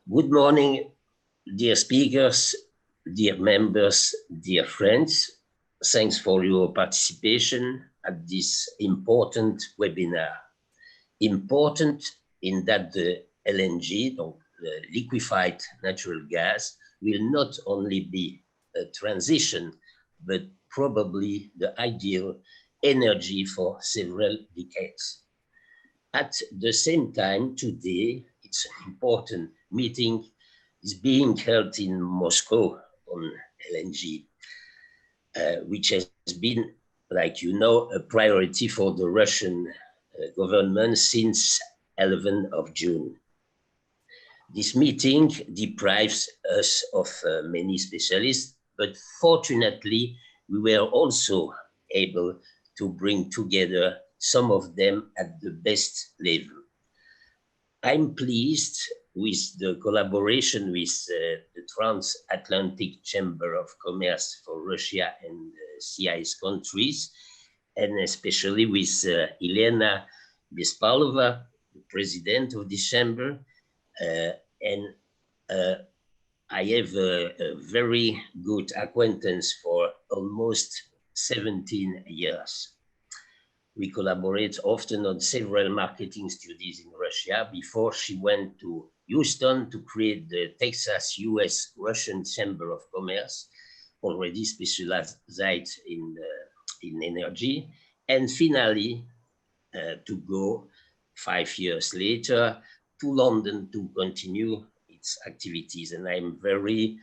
Good morning, dear speakers, dear members, dear friends. Thanks for your participation at this important webinar. Important in that the LNG, the liquefied natural gas, will not only be a transition, but probably the ideal energy for several decades. At the same time, today, it's an important meeting is being held in Moscow on LNG, which has been, like you know, a priority for the Russian government since 11th of June. This meeting deprives us of many specialists, but fortunately, we were also able to bring together some of them at the best level. I'm pleased with the collaboration with the Transatlantic Chamber of Commerce for Russia and CIS countries, and especially with Elena Bespalova, the president of the chamber, I have a very good acquaintance for almost 17 years. We collaborate often on several marketing studies in Russia before she went to Houston to create the Texas US Russian Chamber of Commerce, already specialized in energy, and finally to go 5 years later to London to continue its activities. And I'm very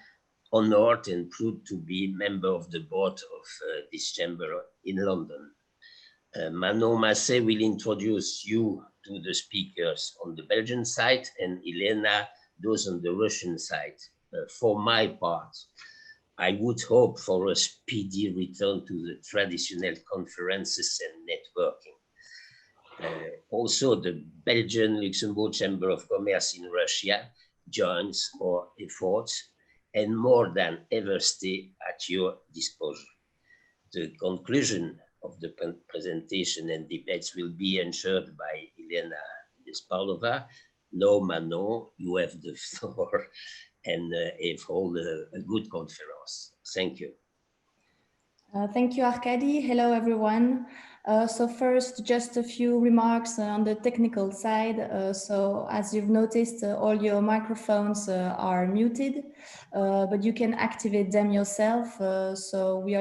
honored and proud to be member of the board of this chamber in London. Manon Massé will introduce you to the speakers on the Belgian side and Elena those on the Russian side. For my part, I would hope for a speedy return to the traditional conferences and networking. Also, the Belgian Luxembourg Chamber of Commerce in Russia joins our efforts and more than ever stay at your disposal. The conclusion of the presentation and debates will be ensured by Elena Bespalova. Now, Manon, you have the floor and hold a good conference. Thank you. Thank you, Arkady. Hello, everyone. So first, just a few remarks on the technical side. So as you've noticed, all your microphones are muted, but you can activate them yourself. So we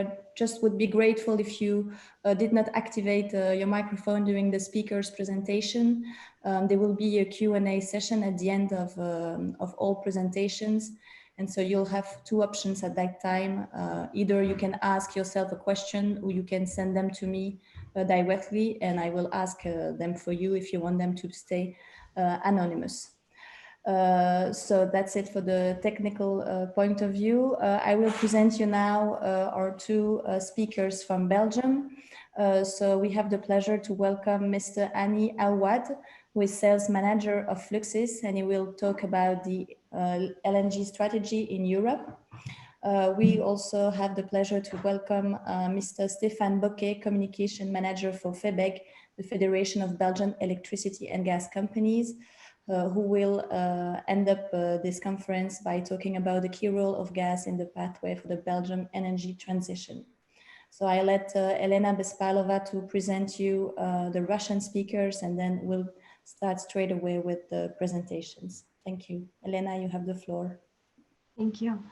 would be grateful if you did not activate your microphone during the speaker's presentation. There will be a Q&A session at the end of all presentations. And so you'll have two options at that time. Either you can ask yourself a question or you can send them to me directly, and I will ask them for you if you want them to stay anonymous. So that's it for the technical point of view. I will present you now our two speakers from Belgium. So we have the pleasure to welcome Mr. Hany Aouad, who is Sales Manager of Fluxys, and he will talk about the LNG strategy in Europe. We also have the pleasure to welcome Mr. Stéphane Bocqué, Communication Manager for Febeg, the Federation of Belgian Electricity and Gas Companies, who will end up this conference by talking about the key role of gas in the pathway for the Belgian energy transition. So I let Elena Bespalova to present you the Russian speakers, and then we'll start straight away with the presentations. Thank you. Elena, you have the floor. Thank you.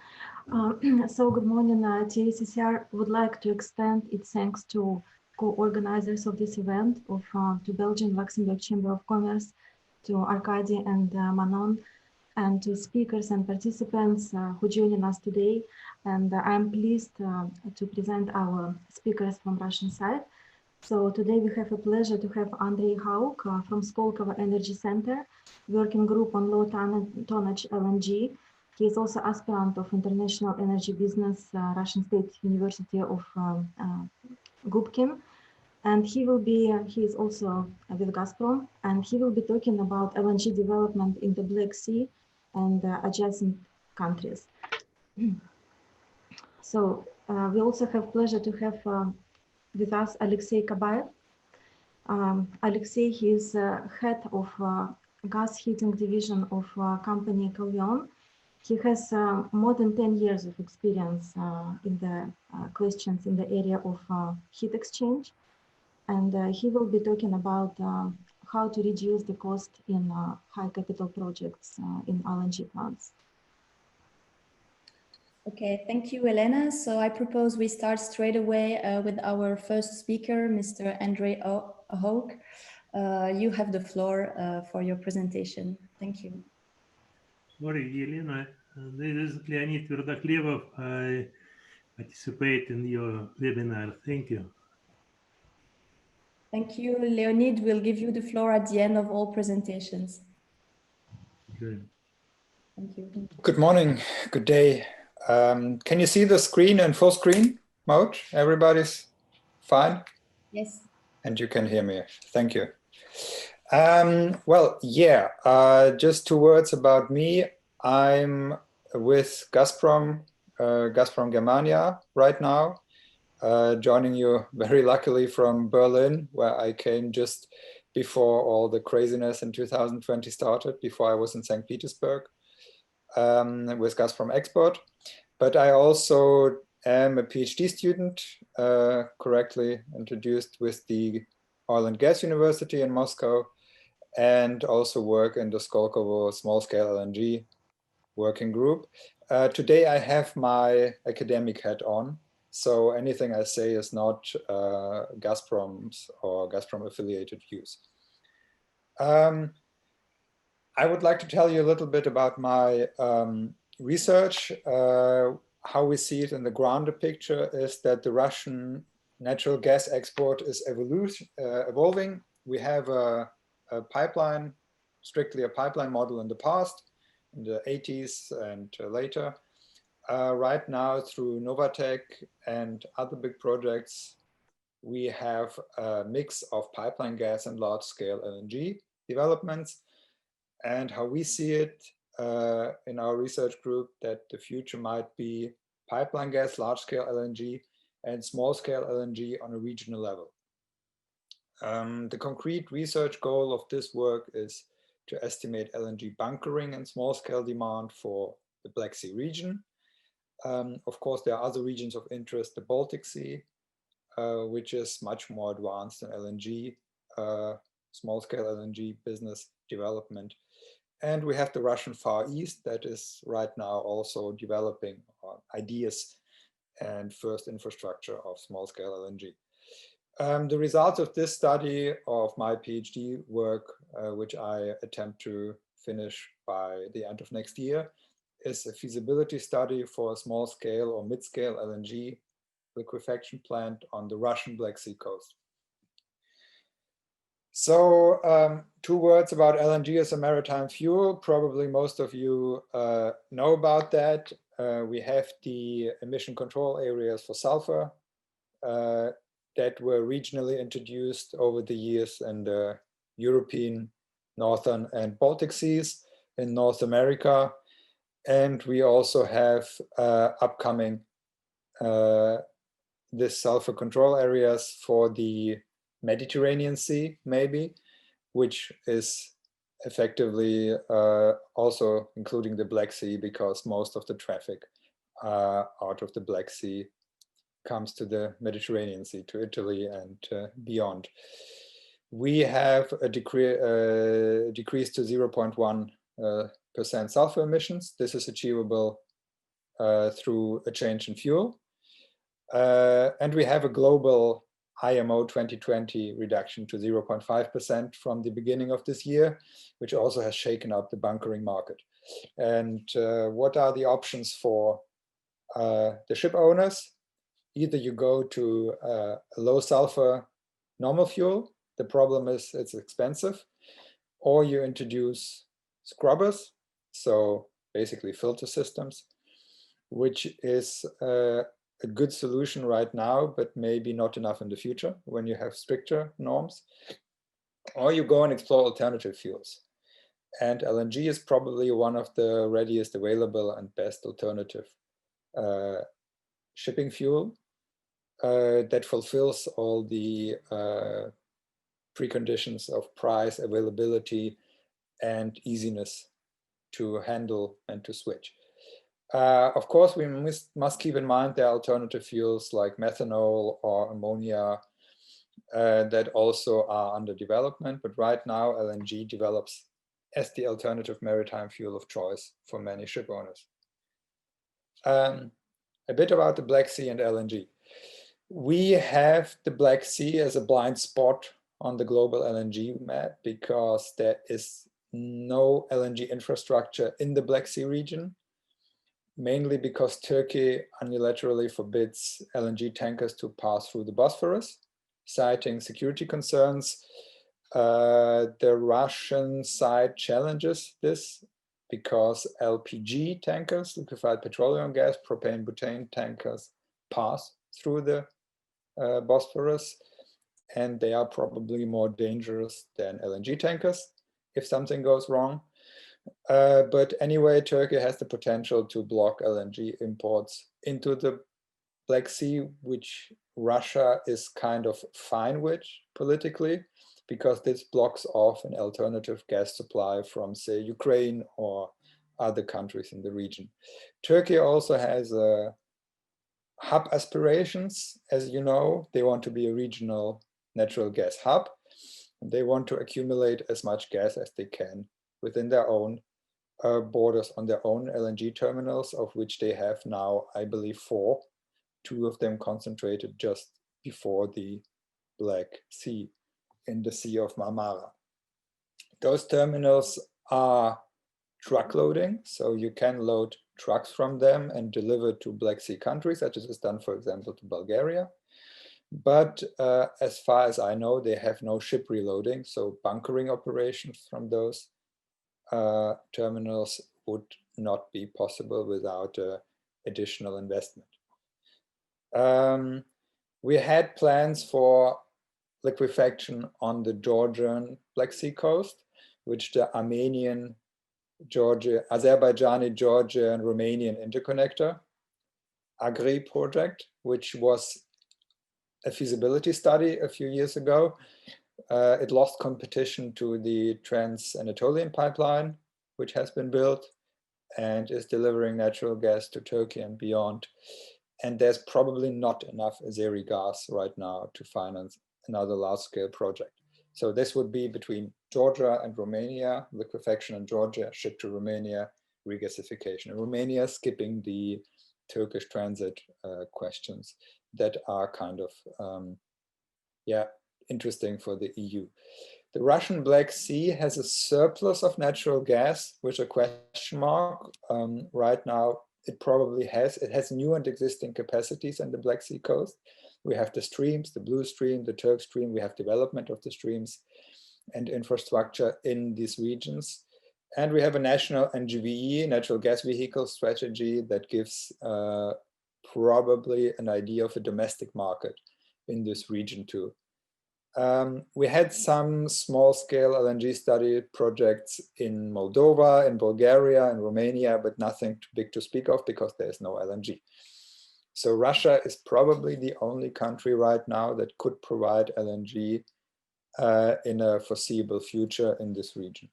So good morning. TACCR would like to extend its thanks to co-organizers of this event, to Belgian Luxembourg Chamber of Commerce, to Arkady and Manon, and to speakers and participants who joining us today. And I'm pleased to present our speakers from Russian side. So today we have a pleasure to have Andrei Haug from Skolkovo Energy Center, working group on low tonnage LNG. He is also aspirant of International Energy Business, Russian State University of Gubkin. And he is also with Gazprom, and he will be talking about LNG development in the Black Sea and adjacent countries. So we also have pleasure to have with us Alexei Kabaev. Alexei, he is head of gas heating division of company Kelvion. He has more than 10 years of experience in the questions in the area of heat exchange. And he will be talking about how to reduce the cost in high capital projects in LNG plants. Okay, thank you, Elena. So I propose we start straight away with our first speaker, Mr. Andrei Haug. You have the floor for your presentation. Thank you. Sorry, Elena. This is Leonid Tverdokhlev. I participate in your webinar. Thank you. Thank you, Leonid. We'll give you the floor at the end of all presentations. Good. Thank you. Good morning, good day. Can you see the screen in full screen mode? Everybody's fine? Yes. And you can hear me. Thank you. Well, yeah, just 2 words about me. I'm with Gazprom, Gazprom Germania right now, joining you very luckily from Berlin, where I came just before all the craziness in 2020 started, before I was in St. Petersburg with Gazprom Export. But I also am a PhD student, correctly introduced, with the Oil and Gas University in Moscow, and also work in the Skolkovo small-scale LNG working group. Today I have my academic hat on, so anything I say is not Gazprom's or Gazprom-affiliated views. I would like to tell you a little bit about my research. How we see it in the grander picture is that the Russian natural gas export is evolving. We have a pipeline, strictly a pipeline model in the past, in the 80s and later. Right now, through Novatek and other big projects, we have a mix of pipeline gas and large-scale LNG developments. And how we see it in our research group, that the future might be pipeline gas, large-scale LNG, and small-scale LNG on a regional level. The concrete research goal of this work is to estimate LNG bunkering and small-scale demand for the Black Sea region. Of course, there are other regions of interest, the Baltic Sea, which is much more advanced than LNG, small-scale LNG business development. And we have the Russian Far East that is right now also developing ideas and first infrastructure of small-scale LNG. The results of this study of my PhD work, which I attempt to finish by the end of next year, is a feasibility study for a small-scale or mid-scale LNG liquefaction plant on the Russian Black Sea coast. So 2 words about LNG as a maritime fuel. Probably most of you know about that. We have the emission control areas for sulfur that were regionally introduced over the years in the European, Northern and Baltic Seas in North America. And we also have upcoming this sulfur control areas for the Mediterranean Sea, maybe, which is effectively also including the Black Sea, because most of the traffic out of the Black Sea comes to the Mediterranean Sea, to Italy and beyond. We have a decrease to 0.1% sulfur emissions. This is achievable through a change in fuel. And we have a global IMO 2020 reduction to 0.5% from the beginning of this year, which also has shaken up the bunkering market. And what are the options for the ship owners? Either you go to a low sulfur normal fuel, the problem is it's expensive, or you introduce scrubbers, so basically filter systems, which is a good solution right now, but maybe not enough in the future when you have stricter norms. Or you go and explore alternative fuels. And LNG is probably one of the readiest available and best alternative shipping fuel that fulfills all the preconditions of price, availability, and easiness to handle and to switch. Of course, we must keep in mind there are alternative fuels like methanol or ammonia that also are under development, but right now LNG develops as the alternative maritime fuel of choice for many ship owners. A bit about the Black Sea and LNG. We have the Black Sea as a blind spot on the global LNG map because there is no LNG infrastructure in the Black Sea region, mainly because Turkey unilaterally forbids LNG tankers to pass through the Bosphorus, citing security concerns. The Russian side challenges this because LPG tankers, liquefied petroleum gas, propane, butane tankers pass through the Bosphorus, and they are probably more dangerous than LNG tankers if something goes wrong. But anyway, Turkey has the potential to block LNG imports into the Black Sea, which Russia is kind of fine with politically, because this blocks off an alternative gas supply from, say, Ukraine or other countries in the region. Turkey also has hub aspirations. As you know, they want to be a regional natural gas hub. They want to accumulate as much gas as they can within their own borders on their own LNG terminals, of which they have now, I believe, 4, 2 of them concentrated just before the Black Sea in the Sea of Marmara. Those terminals are truck loading, so you can load trucks from them and deliver to Black Sea countries, such as is done, for example, to Bulgaria. But as far as I know, they have no ship reloading, so bunkering operations from those terminals would not be possible without additional investment. We had plans for liquefaction on the Georgian Black Sea coast, which the Armenian, Azerbaijani, Georgian, Romanian interconnector, AGRI project, which was a feasibility study a few years ago. It lost competition to the Trans-Anatolian pipeline, which has been built and is delivering natural gas to Turkey and beyond. And there's probably not enough Azeri gas right now to finance another large-scale project. So this would be between Georgia and Romania, liquefaction in Georgia, ship to Romania, regasification in Romania, skipping the Turkish transit questions that are kind of, interesting for the EU. The Russian Black Sea has a surplus of natural gas, which is a question mark. Right now, it probably has. It has new and existing capacities on the Black Sea coast. We have the streams, the Blue Stream, the Turk Stream. We have development of the streams and infrastructure in these regions. And we have a national NGVE, natural gas vehicle strategy, that gives probably an idea of a domestic market in this region too. We had some small-scale LNG study projects in Moldova, in Bulgaria, and Romania, but nothing too big to speak of because there is no LNG. So Russia is probably the only country right now that could provide LNG in a foreseeable future in this region.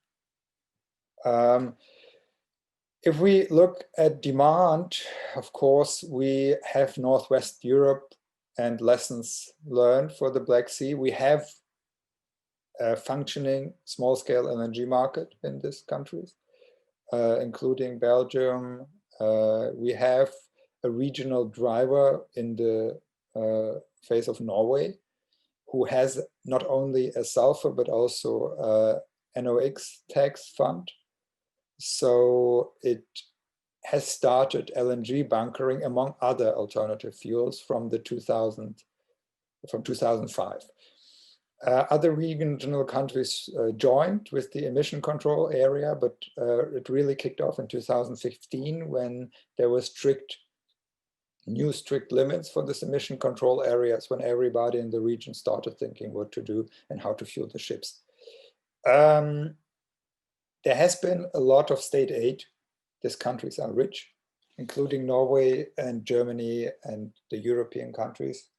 If we look at demand, of course, we have Northwest Europe and lessons learned for the Black Sea. We have a functioning small-scale LNG market in these countries, including Belgium. We have a regional driver in the face of Norway, who has not only a sulfur, but also a NOx tax fund. So it has started LNG bunkering among other alternative fuels from 2005. Other regional countries joined with the emission control area, but it really kicked off in 2015 when there were new strict limits for this emission control areas, when everybody in the region started thinking what to do and how to fuel the ships. There has been a lot of state aid. These countries are rich, including Norway and Germany and the European countries.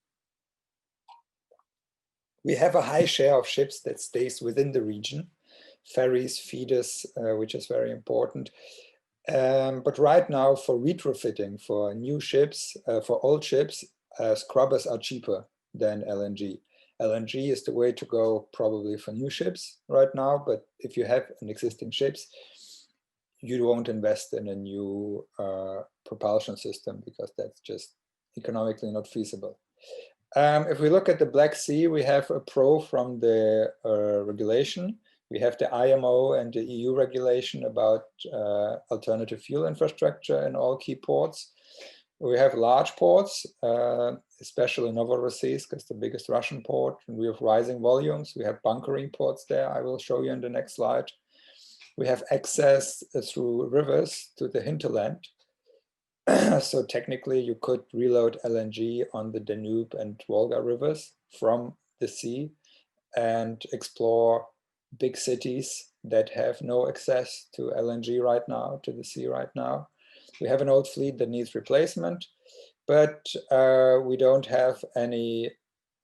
We have a high share of ships that stays within the region, ferries, feeders, which is very important. But right now for retrofitting, for new ships, for old ships, scrubbers are cheaper than LNG. LNG is the way to go probably for new ships right now, but if you have an existing ships, you won't invest in a new propulsion system because that's just economically not feasible. If we look at the Black Sea, we have a pro from the regulation. We have the IMO and the EU regulation about alternative fuel infrastructure in all key ports. We have large ports, especially Novorossiysk is the biggest Russian port, and we have rising volumes. We have bunkering ports there, I will show you in the next slide. We have access through rivers to the hinterland. So technically you could reload LNG on the Danube and Volga rivers from the sea and explore big cities that have no access to LNG right now, to the sea right now. We have an old fleet that needs replacement, but we don't have any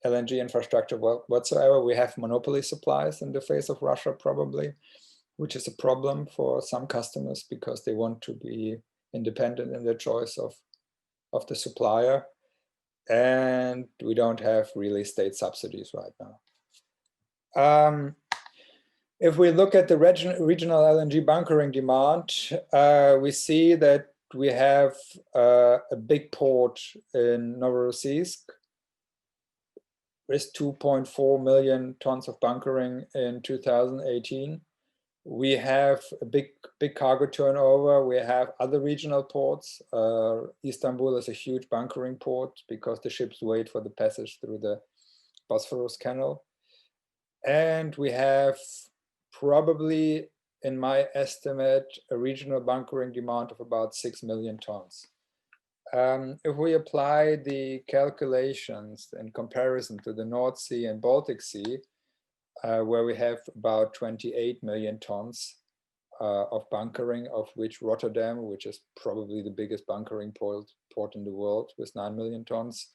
LNG infrastructure whatsoever. We have monopoly supplies in the face of Russia probably, which is a problem for some customers because they want to be independent in their choice of the supplier. And we don't have really state subsidies right now. If we look at the regional LNG bunkering demand, we see that we have a big port in Novorossiysk with 2.4 million tons of bunkering in 2018. We have a big cargo turnover. We have other regional ports. Istanbul is a huge bunkering port because the ships wait for the passage through the Bosphorus Canal. And we have probably, in my estimate, a regional bunkering demand of about 6 million tons. If we apply the calculations in comparison to the North Sea and Baltic Sea, where we have about 28 million tons of bunkering, of which Rotterdam, which is probably the biggest bunkering port in the world with 9 million tons.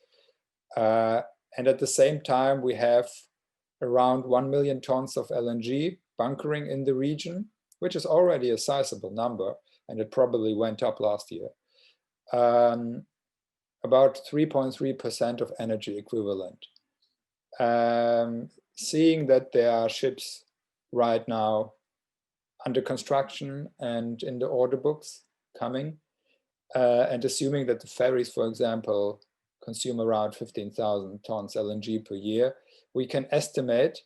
And at the same time, we have around 1 million tons of LNG bunkering in the region, which is already a sizable number, and it probably went up last year. About 3.3% of energy equivalent. Seeing that there are ships right now under construction and in the order books coming, and assuming that the ferries, for example, consume around 15,000 tons LNG per year, we can estimate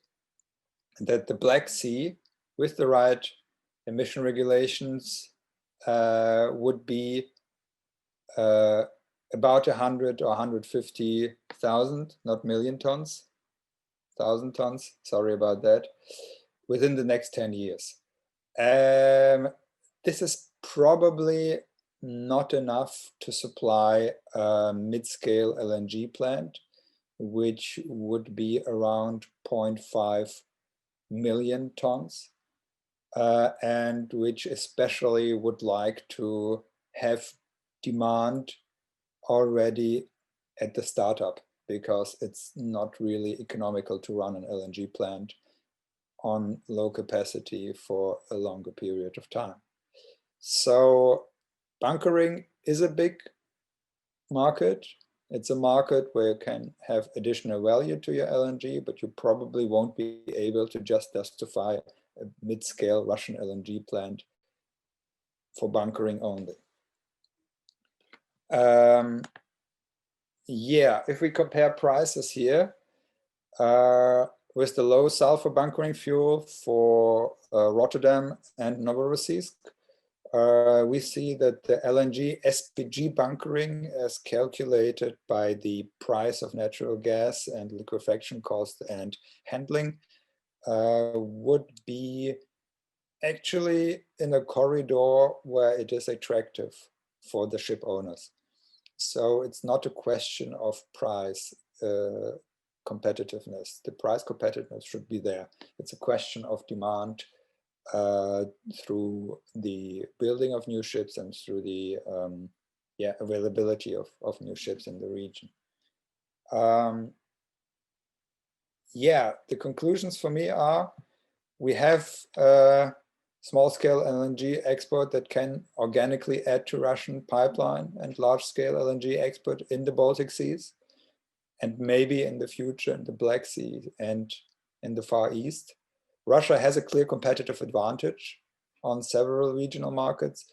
that the Black Sea, with the right emission regulations, would be about 100 or 150,000, not million tons, 1,000 tons, sorry about that, within the next 10 years. This is probably not enough to supply a mid-scale LNG plant, which would be around 0.5 million tons, and which especially would like to have demand already at the startup, because it's not really economical to run an LNG plant on low capacity for a longer period of time. So bunkering is a big market. It's a market where you can have additional value to your LNG, but you probably won't be able to just justify a mid-scale Russian LNG plant for bunkering only. Yeah, if we compare prices here with the low sulfur bunkering fuel for Rotterdam and Novorossiysk, we see that the LNG SPG bunkering, as calculated by the price of natural gas and liquefaction cost and handling, would be actually in a corridor where it is attractive for the ship owners. So it's not a question of price competitiveness. The price competitiveness should be there. It's a question of demand through the building of new ships and through the availability of new ships in the region. The conclusions for me are, we have small-scale LNG export that can organically add to Russian pipeline and large-scale LNG export in the Baltic Seas, and maybe in the future in the Black Sea and in the Far East. Russia has a clear competitive advantage on several regional markets,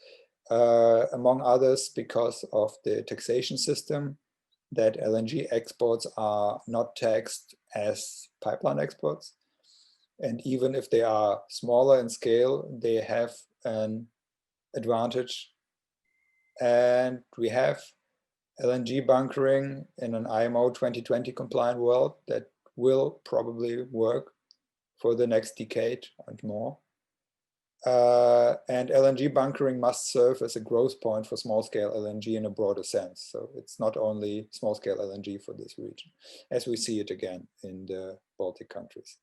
among others because of the taxation system, that LNG exports are not taxed as pipeline exports. And even if they are smaller in scale, they have an advantage. And we have LNG bunkering in an IMO 2020 compliant world that will probably work for the next decade and more. And LNG bunkering must serve as a growth point for small-scale LNG in a broader sense. So it's not only small-scale LNG for this region, as we see it again in the Baltic countries.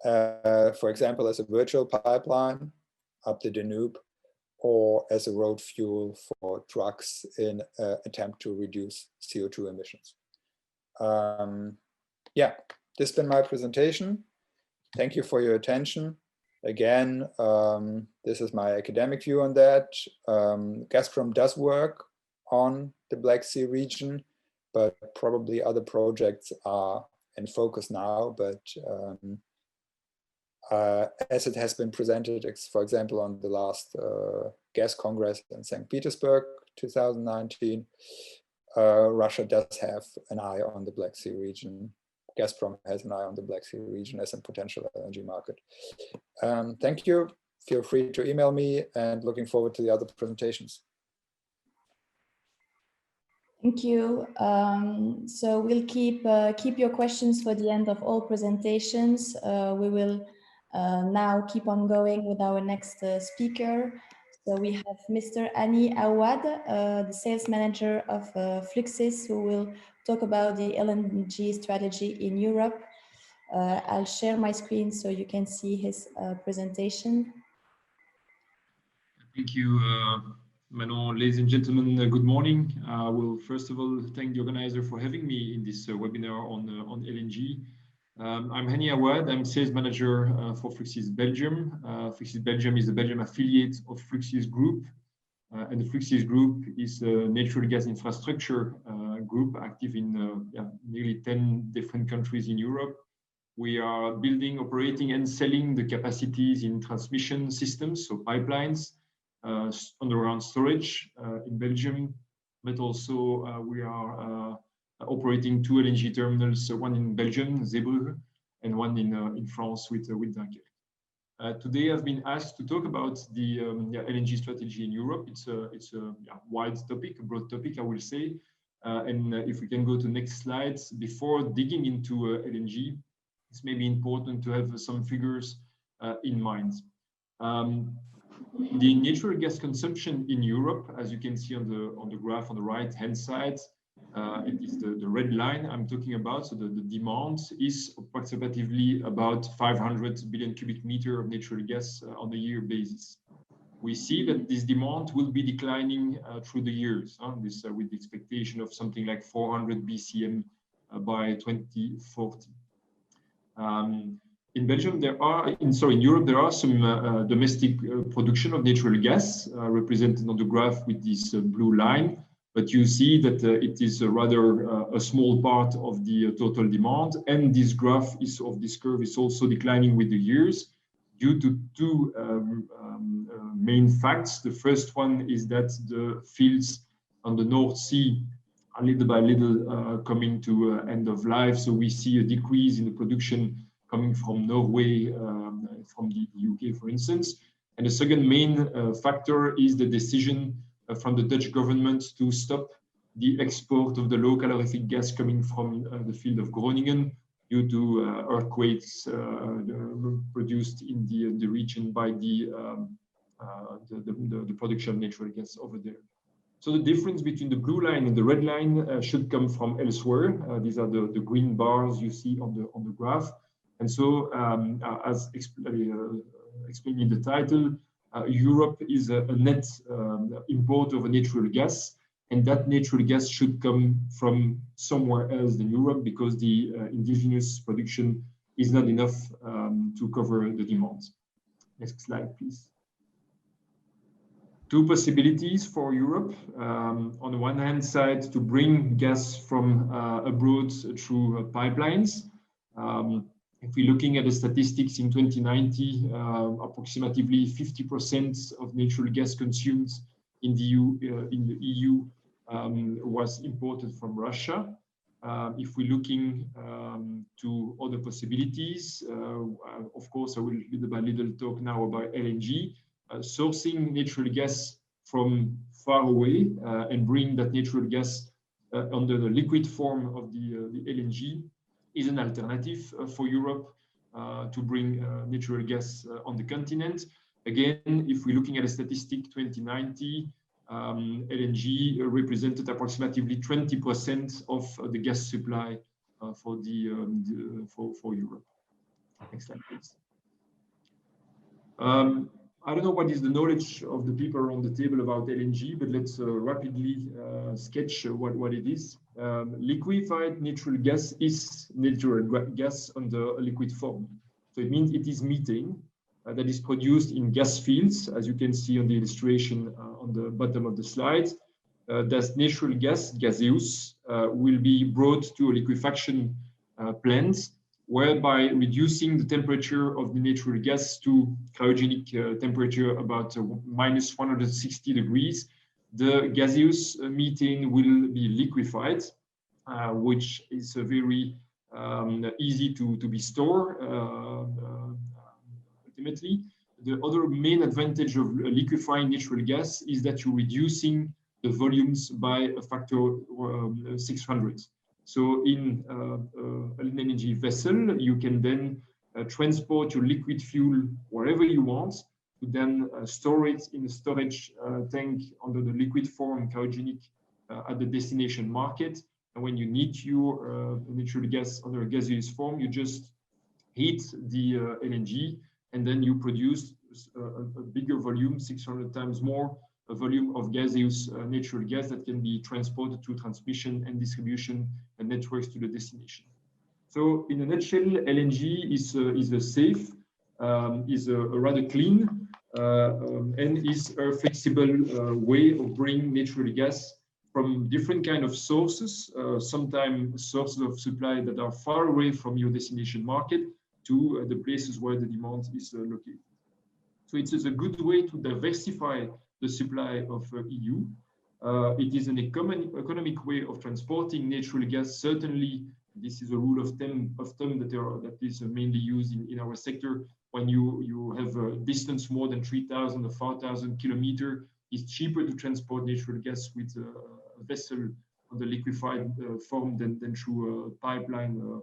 For example, as a virtual pipeline up the Danube, or as a road fuel for trucks in an attempt to reduce CO2 emissions. Yeah, this has been my presentation. Thank you for your attention. Again, this is my academic view on that. Gazprom does work on the Black Sea region, but probably other projects are in focus now. But as it has been presented, for example, on the last gas congress in St. Petersburg, 2019, Russia does have an eye on the Black Sea region. Gazprom has an eye on the Black Sea region as a potential LNG market. Thank you. Feel free to email me, and looking forward to the other presentations. Thank you. So we'll keep your questions for the end of all presentations. We will now keep on going with our next speaker. So we have Mr. Hany Aouad, the sales manager of Fluxys, who will talk about the LNG strategy in Europe. I'll share my screen so you can see his presentation. Thank you, Manon. Ladies and gentlemen, good morning. I will first of all thank the organizer for having me in this webinar on LNG. I'm Hany Aouad. I'm sales manager for Fluxys Belgium. Fluxys Belgium is a Belgian affiliate of Fluxys Group. And the Fluxys Group is a natural gas infrastructure group active in nearly 10 different countries in Europe. We are building, operating, and selling the capacities in transmission systems, so pipelines, underground storage in Belgium, but also we are operating 2 LNG terminals, one in Belgium, Zeebrugge, and one in France with Dunkerque. Today I've been asked to talk about the LNG strategy in Europe. It's a wide topic, a broad topic, I will say. And if we can go to next slides, before digging into LNG, it's maybe important to have some figures in mind. The natural gas consumption in Europe, as you can see on the graph on the right-hand side, it is the red line I'm talking about. So the demand is approximately about 500 billion cubic meter of natural gas on a year basis. We see that this demand will be declining through the years, with the expectation of something like 400 BCM by 2040. In Belgium, in Europe, there are some domestic production of natural gas represented on the graph with this blue line. But you see that it is rather a small part of the total demand, and this graph of this curve is also declining with the years due to 2 main facts. The first one is that the fields on the North Sea are little by little coming to end of life. So we see a decrease in the production coming from Norway, from the UK, for instance. And the second main factor is the decision from the Dutch government to stop the export of the low calorific gas coming from the field of Groningen due to earthquakes produced in the region by the production of natural gas over there. So the difference between the blue line and the red line should come from elsewhere. These are the green bars you see on the graph. And so, as explained in the title, Europe is a net importer of natural gas, and that natural gas should come from somewhere else than Europe because the indigenous production is not enough to cover the demand. Next slide, please. Two possibilities for Europe. On the one hand side, to bring gas from abroad through pipelines. If we're looking at the statistics in 2090, approximately 50% of natural gas consumed in the EU was imported from Russia. If we're looking to other possibilities, of course, I will little by little talk now about LNG. Sourcing natural gas from far away and bring that natural gas under the liquid form of the LNG is an alternative for Europe to bring natural gas on the continent. Again, if we're looking at a statistic 2090, LNG represented approximately 20% of the gas supply for Europe. Next slide, please. I don't know what is the knowledge of the people around the table about LNG, but let's rapidly sketch what it is. Liquefied natural gas is natural gas under a liquid form. So it means it is methane that is produced in gas fields, as you can see on the illustration on the bottom of the slide. That natural gas, gaseous, will be brought to a liquefaction plant, whereby reducing the temperature of the natural gas to cryogenic temperature about minus 160 degrees, the gaseous methane will be liquefied, which is very easy to be stored. Ultimately, the other main advantage of liquefying natural gas is that you're reducing the volumes by a factor 600. So in an LNG vessel, you can then transport your liquid fuel wherever you want, to then store it in a storage tank under the liquid form, cryogenic, at the destination market. And when you need your natural gas under a gaseous form, you just heat the LNG, and then you produce a bigger volume, 600 times more, a volume of gaseous natural gas that can be transported to transmission and distribution and networks to the destination. So in a nutshell, LNG is a safe, is a rather clean, and is a flexible way of bringing natural gas from different kind of sources, sometimes sources of supply that are far away from your destination market to the places where the demand is located. So it is a good way to diversify the supply of EU. It is an economic way of transporting natural gas. Certainly, this is a rule of thumb that is mainly used in our sector. When you have a distance more than 3,000 or 4,000 kilometers, it's cheaper to transport natural gas with a vessel on the liquefied form than through a pipeline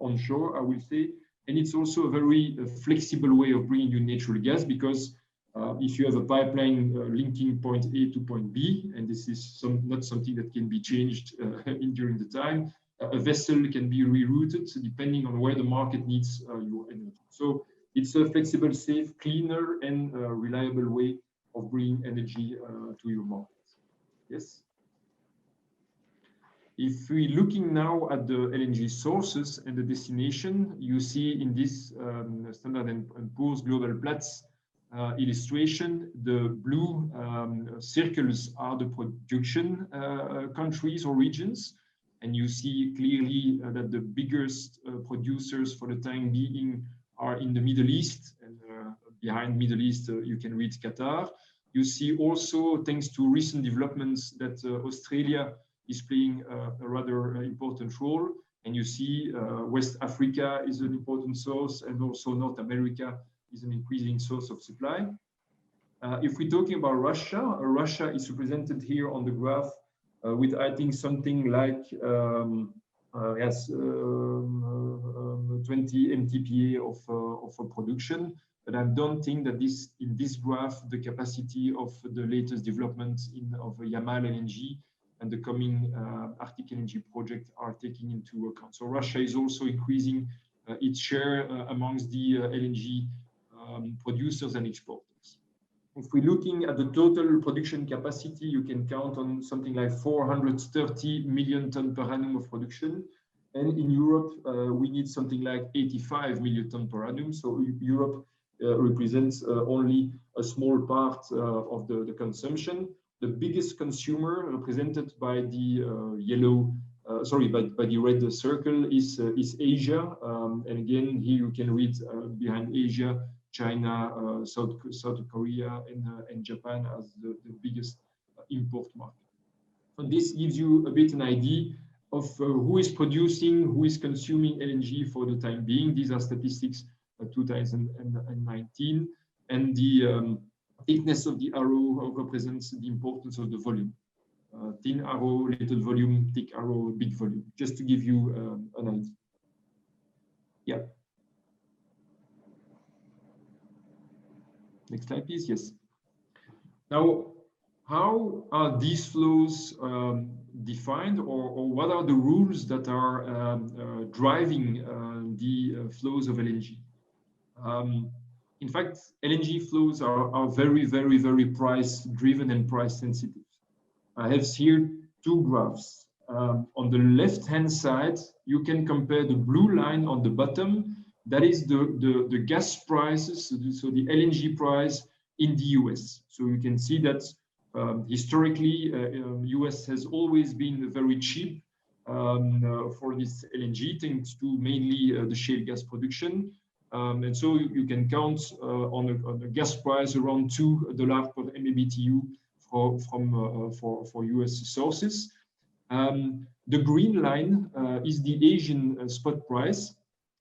onshore, I will say. And it's also a very flexible way of bringing you natural gas, because if you have a pipeline linking point A to point B, and this is not something that can be changed during the time, a vessel can be rerouted depending on where the market needs your energy. So it's a flexible, safe, cleaner, and reliable way of bringing energy to your market. Yes. If we're looking now at the LNG sources and the destination, you see in this Standard & Poor's Global Platts illustration, the blue circles are the production countries or regions. And you see clearly that the biggest producers for the time being are in the Middle East. And behind Middle East, you can read Qatar. You see also, thanks to recent developments, that Australia is playing a rather important role. And you see West Africa is an important source, and also North America is an increasing source of supply. If we're talking about Russia, Russia is represented here on the graph with, I think, something like 20 MTPA of production. But I don't think that in this graph, the capacity of the latest development of Yamal LNG and the coming Arctic LNG project are taking into account. So Russia is also increasing its share amongst the LNG producers and exporters. If we're looking at the total production capacity, you can count on something like 430 million tons per annum of production. And in Europe, we need something like 85 million tons per annum. So Europe represents only a small part of the consumption. The biggest consumer, represented by the by the red circle, is Asia. And again, here you can read behind Asia, China, South Korea, and Japan as the biggest import market. And this gives you a bit an idea of who is producing, who is consuming LNG for the time being. These are statistics 2019, and the thickness of the arrow represents the importance of the volume. Thin arrow, little volume; thick arrow, big volume. Just to give you an idea. Yeah. Next slide, please. Yes. Now, how are these flows defined, or what are the rules that are driving the flows of LNG? In fact, LNG flows are very, very, very price driven and price sensitive. I have here two graphs. On the left-hand side, you can compare the blue line on the bottom. That is the gas prices, so the LNG price in the US. So you can see that historically, US has always been very cheap for this LNG, thanks to mainly the shale gas production. And so you can count on a gas price around $2 per MMBTU for US sources. The green line is the Asian spot price.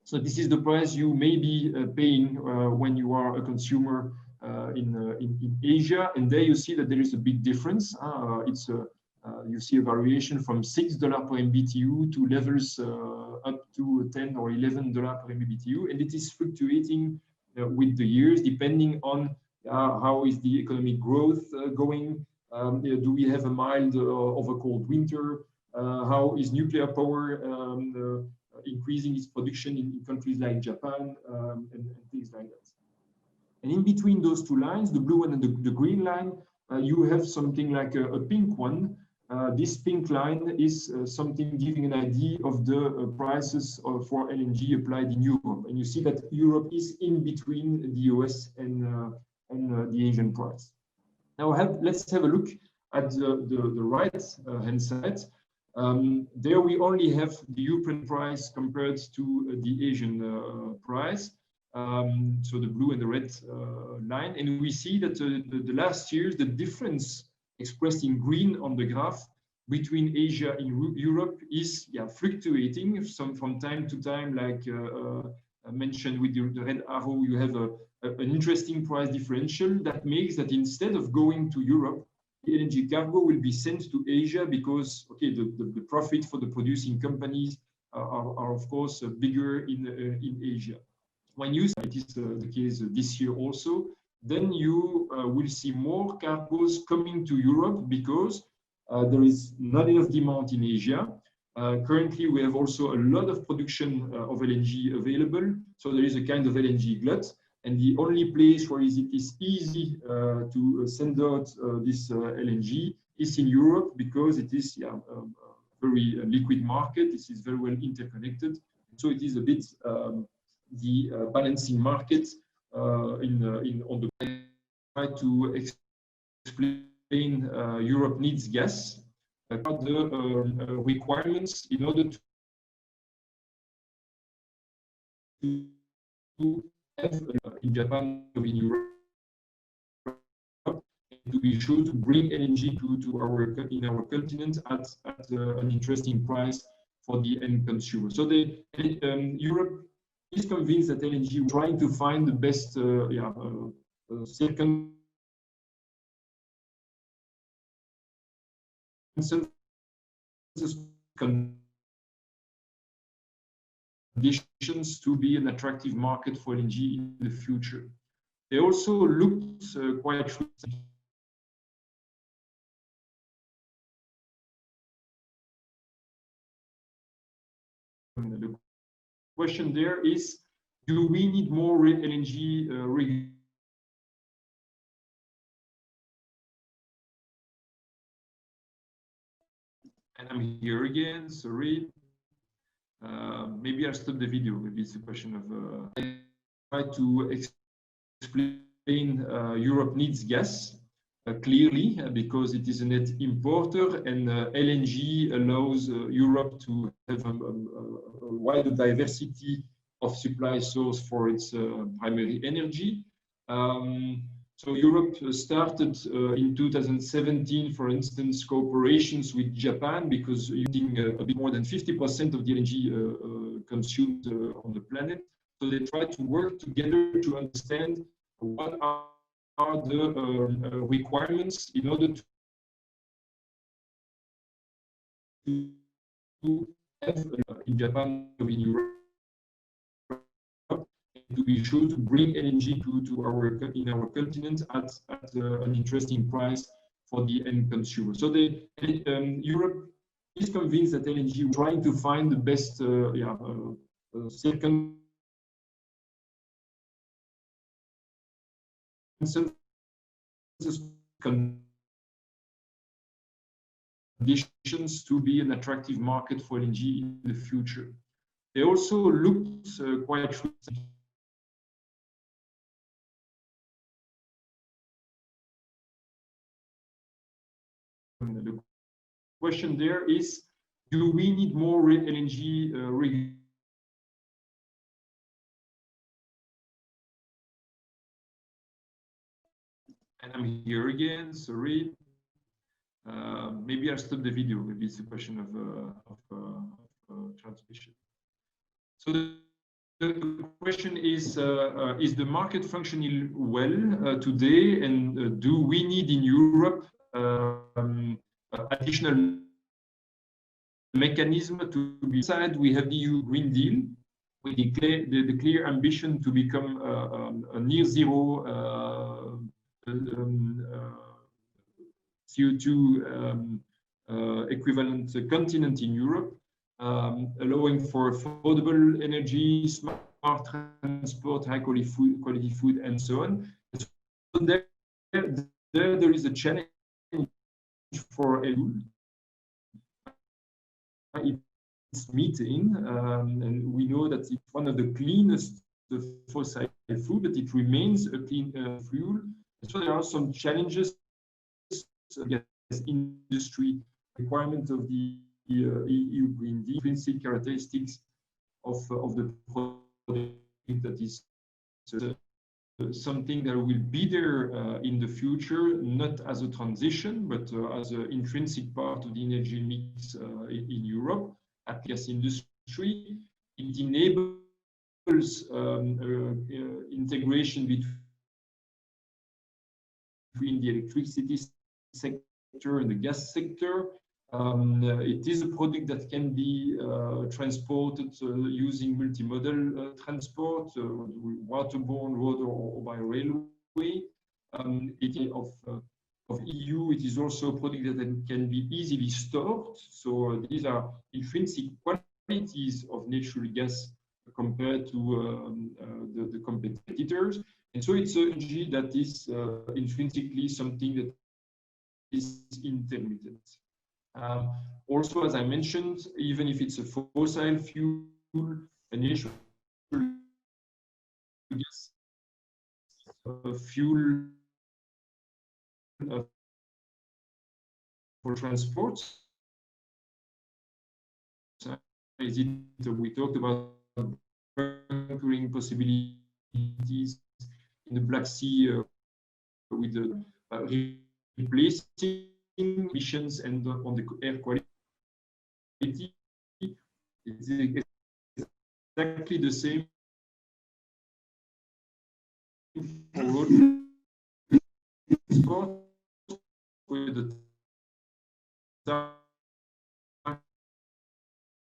So this is the price you may be paying when you are a consumer in Asia, and there you see that there is a big difference. You see a variation from $6 per MMBTU to levels up to $10 or $11 per MMBTU, and it is fluctuating with the years depending on how is the economic growth going. Do we have a mild of a cold winter? How is nuclear power increasing its production in countries like Japan and things like that. And in between those two lines, the blue one and the green line, you have something like a pink one. This pink line is something giving an idea of the prices for LNG applied in Europe. And you see that Europe is in between the US and the Asian price. Now let's have a look at the right hand side. There we only have the European price compared to the Asian price. So the blue and the red line, and we see that the last years, the difference expressed in green on the graph between Asia and Europe is fluctuating from time to time. Like I mentioned with the red arrow, you have an interesting price differential that makes that instead of going to Europe, the LNG cargo will be sent to Asia because the profit for the producing companies are of course bigger in Asia. When you see it is the case this year also, then you will see more cargoes coming to Europe because there is not enough demand in Asia. Currently, we have also a lot of production of LNG available, so there is a kind of LNG glut, and the only place where it is easy to send out this LNG is in Europe because it is a very liquid market. This is very well interconnected, so it is a bit the balancing market on the try to explain Europe needs gas, the requirements in order to have in Japan or in Europe to be sure to bring LNG to our continent at an interesting price for the end consumer. So Europe is convinced that LNG is trying to find the best second conditions to be an attractive market for LNG in the future. They also looked quite the question there is, do we need more LNG and I'm here again, sorry. Maybe I'll stop the video. Maybe it's a question of I try to explain Europe needs gas clearly because it is a net importer, and LNG allows Europe to have a wider diversity of supply source for its primary energy. So Europe started in 2017, for instance, cooperations with Japan, because using a bit more than 50% of the energy consumed on the planet. So they try to work together to understand what are the requirements in order to have in Japan, in Europe, to be sure to bring LNG to our continent at an interesting price for the end consumer. So Europe is convinced that LNG is trying to find the best second conditions to be an attractive market for LNG in the future. They also looked quite the question there is, do we need more LNG and I'm here again, sorry. Maybe I'll stop the video. Maybe it's a question of transmission. So the question is the market functioning well today, and do we need in Europe additional mechanism to be side? We have the EU Green Deal with the clear ambition to become a near zero CO2 equivalent continent in Europe, allowing for affordable energy, smart transport, high quality food, and so on. So there is a challenge for EU. It's methane, and we know that it's one of the cleanest fossil fuel, but it remains a clean fuel. So there are some challenges against industry requirement of the EU Green Deal, intrinsic characteristics of the product that is something that will be there in the future, not as a transition, but as an intrinsic part of the energy mix in Europe. At gas industry, it enables integration between the electricity sector and the gas sector. It is a product that can be transported using multimodal transport, waterborne, road, or by railway. Of EU, it is also a product that can be easily stored. So these are intrinsic qualities of natural gas compared to the competitors. And so it's an energy that is intrinsically something that is intermittent. Also, as I mentioned, even if it's a fossil fuel, a natural gas fuel for transport. Is it, we talked about bunkering possibilities in the Black Sea with the replacing emissions and on the air quality. It's exactly the same for road transport with the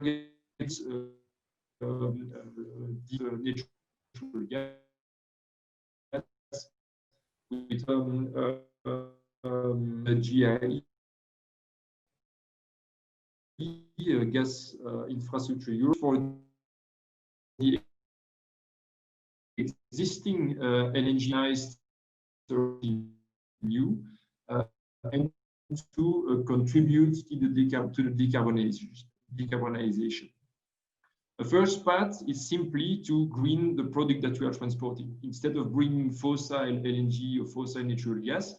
targets natural gas with GIE gas infrastructure Europe for the existing LNG new and to contribute to the decarbonization. The first part is simply to green the product that we are transporting. Instead of bringing fossil LNG or fossil natural gas,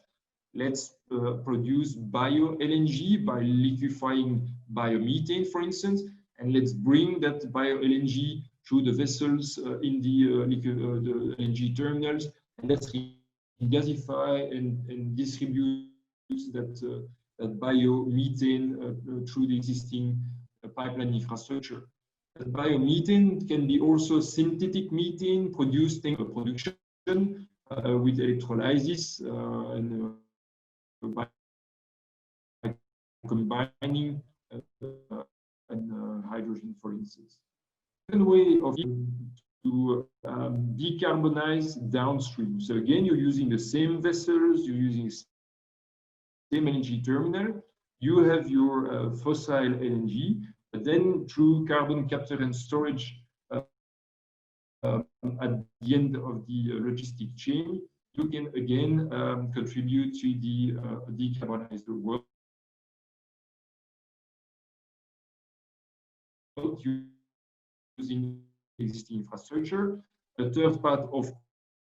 let's produce bio LNG by liquefying biomethane, for instance, and let's bring that bio LNG through the vessels in the LNG terminals, and let's gasify and distribute that biomethane through the existing pipeline infrastructure. And biomethane can be also synthetic methane produced in production with electrolysis and by combining hydrogen, for instance. Second way of to decarbonize downstream. So again, you're using the same vessels, you're using the same LNG terminal. You have your fossil LNG, but then through carbon capture and storage at the end of the logistic chain, you can again contribute to the decarbonized world using existing infrastructure. The third part, of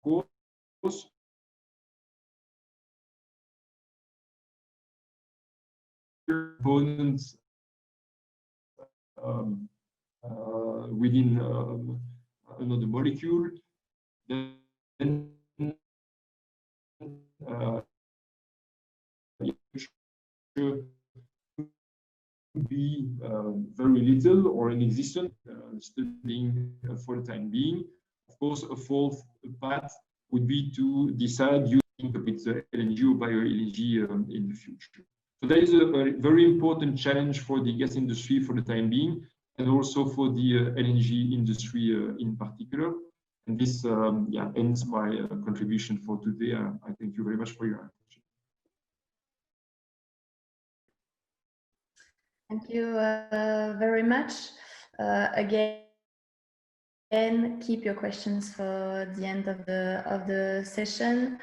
course, components within another molecule, then be very little or inexistent, studying for the time being. Of course, a fourth path would be to decide using a bit LNG or bio-LNG in the future. So that is a very important challenge for the gas industry for the time being, and also for the LNG industry in particular. And this ends my contribution for today. I thank you very much for your attention. Thank you very much. Again, keep your questions for the end of the session.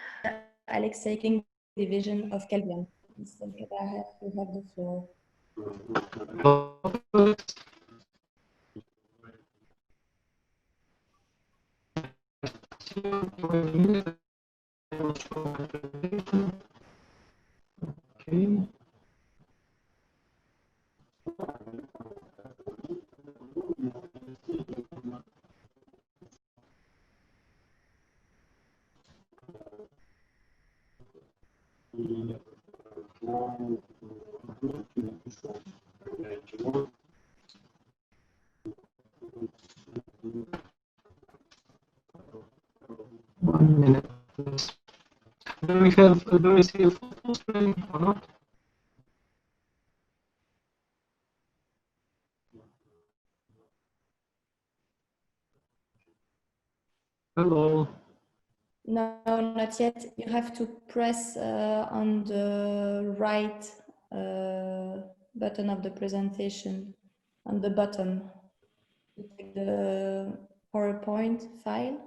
Alexei Kabaev, division of Kelvion. Mr. Kabaev, you have the floor. Okay. One minute, please. Do we see a full screen or not? Hello. No, not yet. You have to press on the right button of the presentation, on the bottom, the PowerPoint file.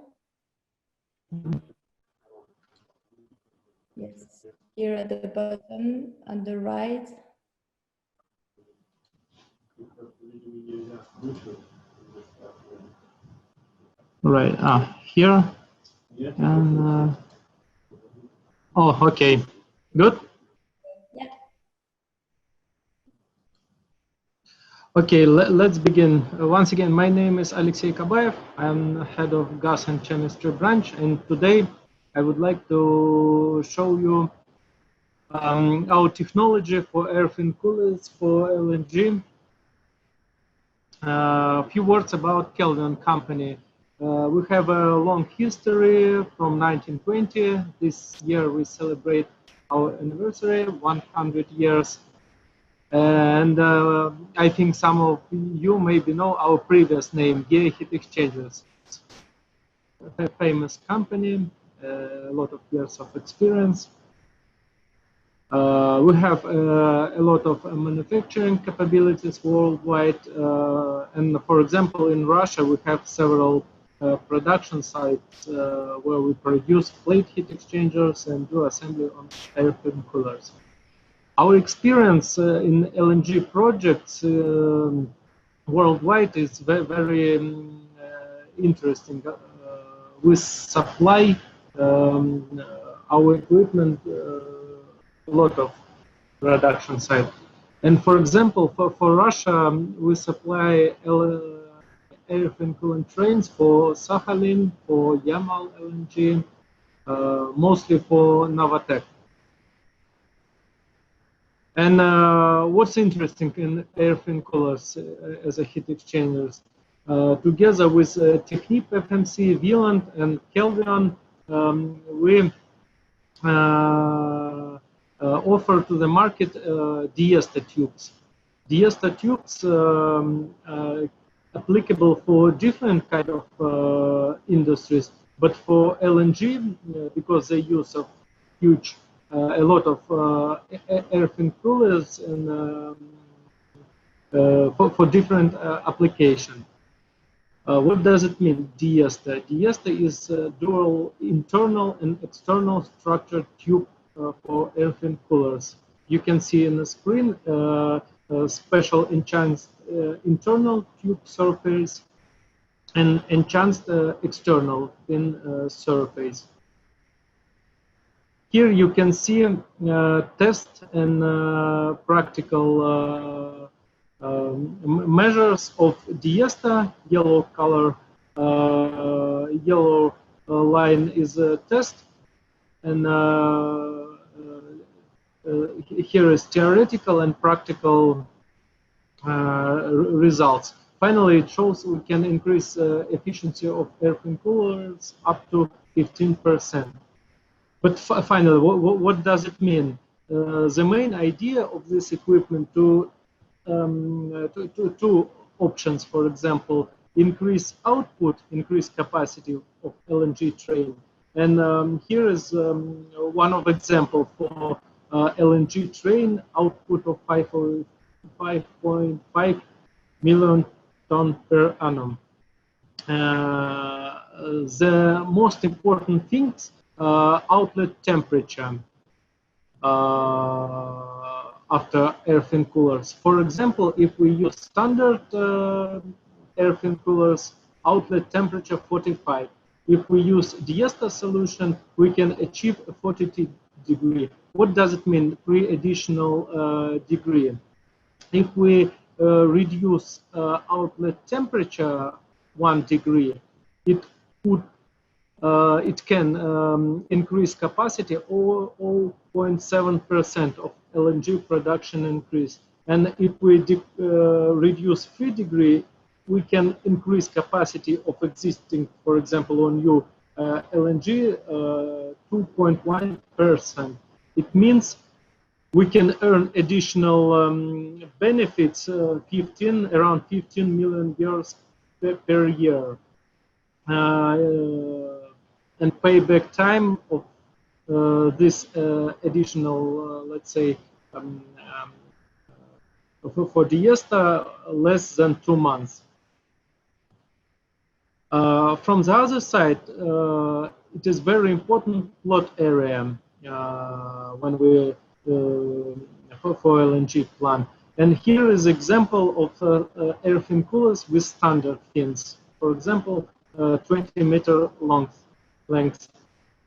Yes, here at the bottom, on the right. Right, here. And oh, okay, good. Yeah. Okay, let's begin. Once again, my name is Alexei Kabaev. I'm head of gas and chemistry branch, and today I would like to show you our technology for air-fin coolers for LNG. A few words about Kelvion company. We have a long history from 1920. This year we celebrate our anniversary, 100 years. And I think some of you maybe know our previous name, GEA Heat Exchangers. A famous company, a lot of years of experience. We have a lot of manufacturing capabilities worldwide, and for example, in Russia, we have several production sites where we produce plate heat exchangers and do assembly on air-fin coolers. Our experience in LNG projects worldwide is very interesting. We supply our equipment a lot of production site. And for example, for Russia, we supply airframe coolant trains for Sakhalin, for Yamal LNG, mostly for Novatek. And what's interesting in airframe coolers as a heat exchangers, together with Technip FMC, Wieland, and Kelvion, we offer to the market Diesta tubes. Diesta tubes applicable for different kind of industries, but for LNG, because they use a huge, a lot of airframe coolers and for different application. What does it mean, Diesta? Diesta is a dual internal and external structured tube for airframe coolers. You can see in the screen special enhanced internal tube surface and enhanced external thin surface. Here you can see test and practical measures of Diesta. Yellow color, yellow line is a test, and here is theoretical and practical results. Finally, it shows we can increase efficiency of airframe coolers up to 15%. But finally, what does it mean? The main idea of this equipment two options, for example, increase output, increase capacity of LNG train. And here is one of example for LNG train output of 5.5 million ton per annum. The most important things, outlet temperature after airframe coolers. For example, if we use standard airframe coolers, outlet temperature 45. If we use Diesta solution, we can achieve a 42 degree. What does it mean, 3 additional degree? If we reduce outlet temperature 1 degree, it can increase capacity or 0.7% of LNG production increase. And if we reduce 3 degree, we can increase capacity of existing, for example, on new LNG 2.1%. It means we can earn additional benefits, around 15 million euros per year. And payback time of this additional, let's say, for Diesta, less than 2 months. From the other side, it is very important plot area when we for LNG plant. And here is example of airframe coolers with standard fins. For example, 20-meter length.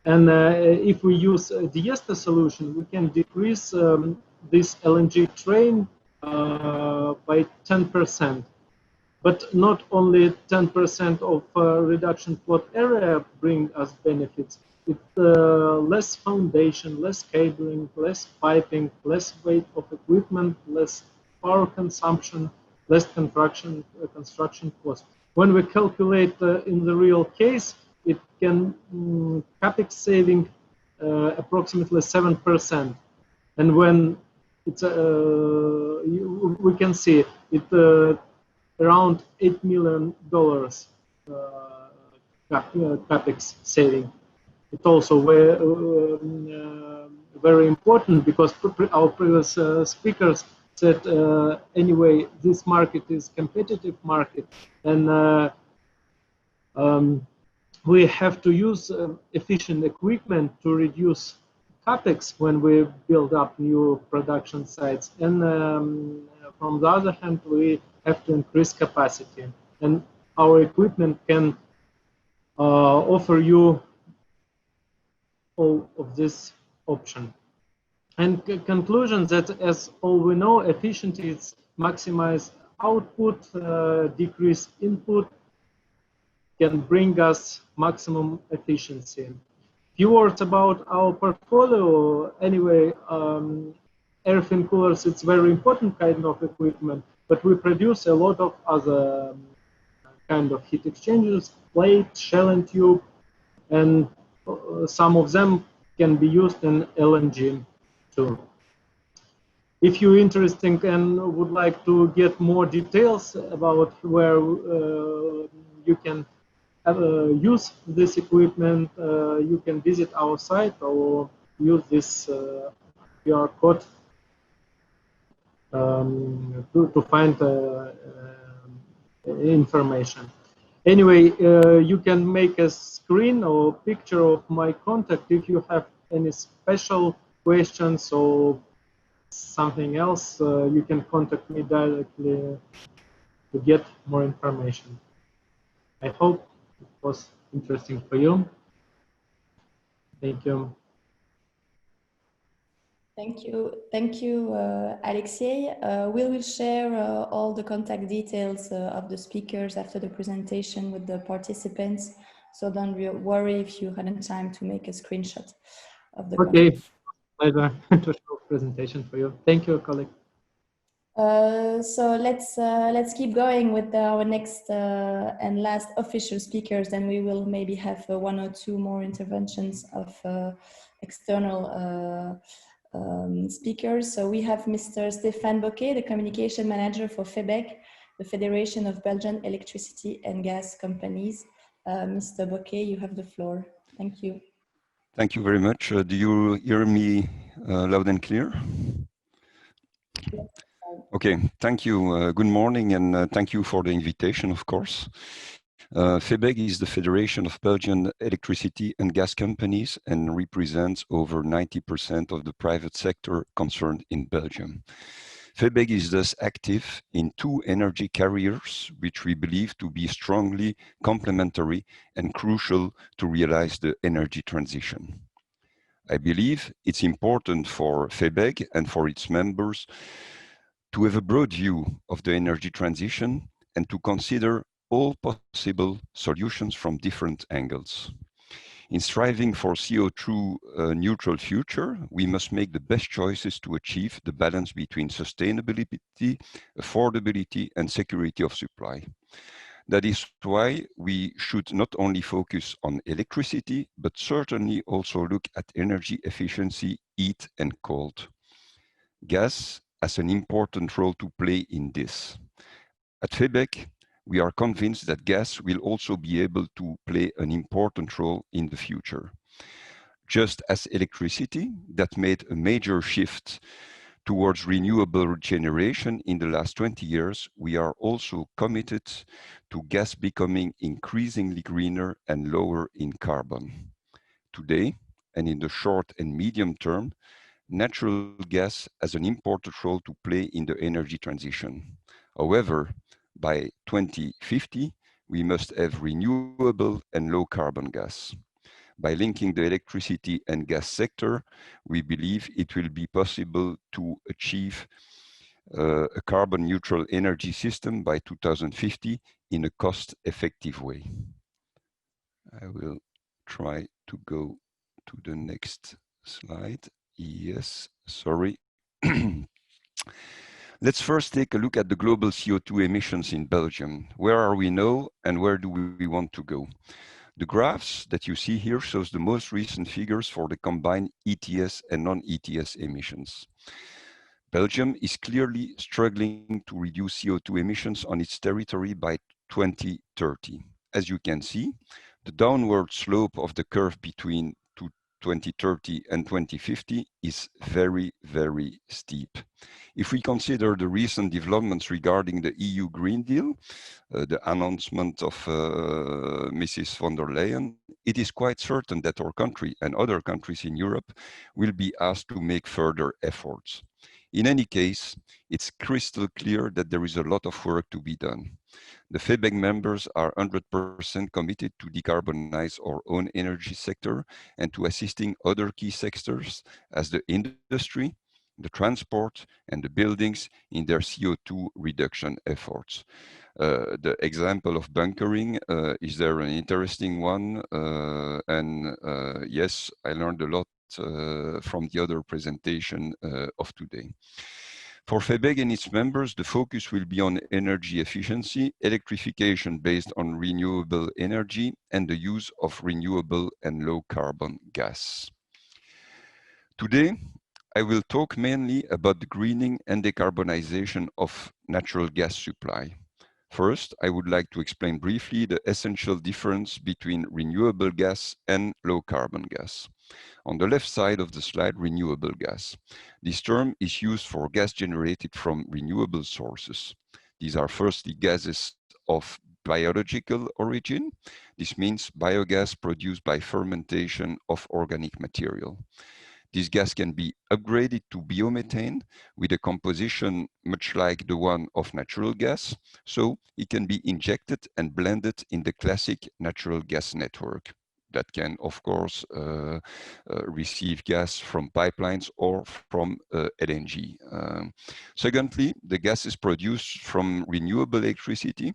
And if we use Diesta solution, we can decrease this LNG train by 10%. But not only 10% of reduction plot area bring us benefits. It's less foundation, less cabling, less piping, less weight of equipment, less power consumption, less construction cost. When we calculate in the real case, it can capex saving approximately 7%. And when it's we can see it around $8 million capex saving. It's also very important because our previous speakers said anyway this market is competitive market, and we have to use efficient equipment to reduce capex when we build up new production sites. And from the other hand, we have to increase capacity. And our equipment can offer you all of this option. And conclusion that, as all we know, efficiency is maximize output, decrease input, can bring us maximum efficiency. Few words about our portfolio. Anyway, airfin coolers, it's very important kind of equipment, but we produce a lot of other kind of heat exchangers, plate, shell and tube, and some of them can be used in LNG too. If you're interested and would like to get more details about where you can use this equipment, you can visit our site or use this QR code to find information. Anyway, you can make a screen or picture of my contact if you have any special questions or something else. You can contact me directly to get more information. I hope it was interesting for you. Thank you. Thank you, Alexei. We will share all the contact details of the speakers after the presentation with the participants. So don't worry if you hadn't time to make a screenshot of the Okay, pleasure to show presentation for you. Thank you, colleague. So let's keep going with our next and last official speakers. Then we will maybe have one or two more interventions of external speakers. So we have Mr. Stéphane Bocqué, the Communication Manager for Febeg, the Federation of Belgian Electricity and Gas Companies. Mr. Bocqué, you have the floor. Thank you. Thank you very much. Do you hear me loud and clear? Yes. Okay, thank you. Good morning, and thank you for the invitation, of course. Febeg is the Federation of Belgian Electricity and Gas Companies and represents over 90% of the private sector concerned in Belgium. Febeg is thus active in two energy carriers, which we believe to be strongly complementary and crucial to realize the energy transition. I believe it's important for Febeg and for its members to have a broad view of the energy transition and to consider all possible solutions from different angles. In striving for CO2 neutral future, we must make the best choices to achieve the balance between sustainability, affordability, and security of supply. That is why we should not only focus on electricity, but certainly also look at energy efficiency, heat, and cold. Gas has an important role to play in this. At Febeg, we are convinced that gas will also be able to play an important role in the future. Just as electricity, that made a major shift towards renewable generation in the last 20 years, we are also committed to gas becoming increasingly greener and lower in carbon. Today, and in the short and medium term, natural gas has an important role to play in the energy transition. However, by 2050, we must have renewable and low carbon gas. By linking the electricity and gas sector, we believe it will be possible to achieve a carbon neutral energy system by 2050 in a cost-effective way. I will try to go to the next slide. Yes, sorry. Let's first take a look at the global CO2 emissions in Belgium. Where are we now and where do we want to go? The graphs that you see here shows the most recent figures for the combined ETS and non-ETS emissions. Belgium is clearly struggling to reduce CO2 emissions on its territory by 2030. As you can see, the downward slope of the curve between 2030 and 2050 is very, very steep. If we consider the recent developments regarding the EU Green Deal, the announcement of Mrs. von der Leyen, it is quite certain that our country and other countries in Europe will be asked to make further efforts. In any case, it's crystal clear that there is a lot of work to be done. The Febeg members are 100% committed to decarbonize our own energy sector and to assisting other key sectors as the industry, the transport, and the buildings in their CO2 reduction efforts. The example of bunkering is there an interesting one, and yes, I learned a lot from the other presentation of today. For Febeg and its members, the focus will be on energy efficiency, electrification based on renewable energy, and the use of renewable and low carbon gas. Today, I will talk mainly about the greening and decarbonization of natural gas supply. First, I would like to explain briefly the essential difference between renewable gas and low carbon gas. On the left side of the slide, renewable gas. This term is used for gas generated from renewable sources. These are firstly gases of biological origin. This means biogas produced by fermentation of organic material. This gas can be upgraded to biomethane with a composition much like the one of natural gas, so it can be injected and blended in the classic natural gas network that can, of course, receive gas from pipelines or from LNG. Secondly, the gas is produced from renewable electricity.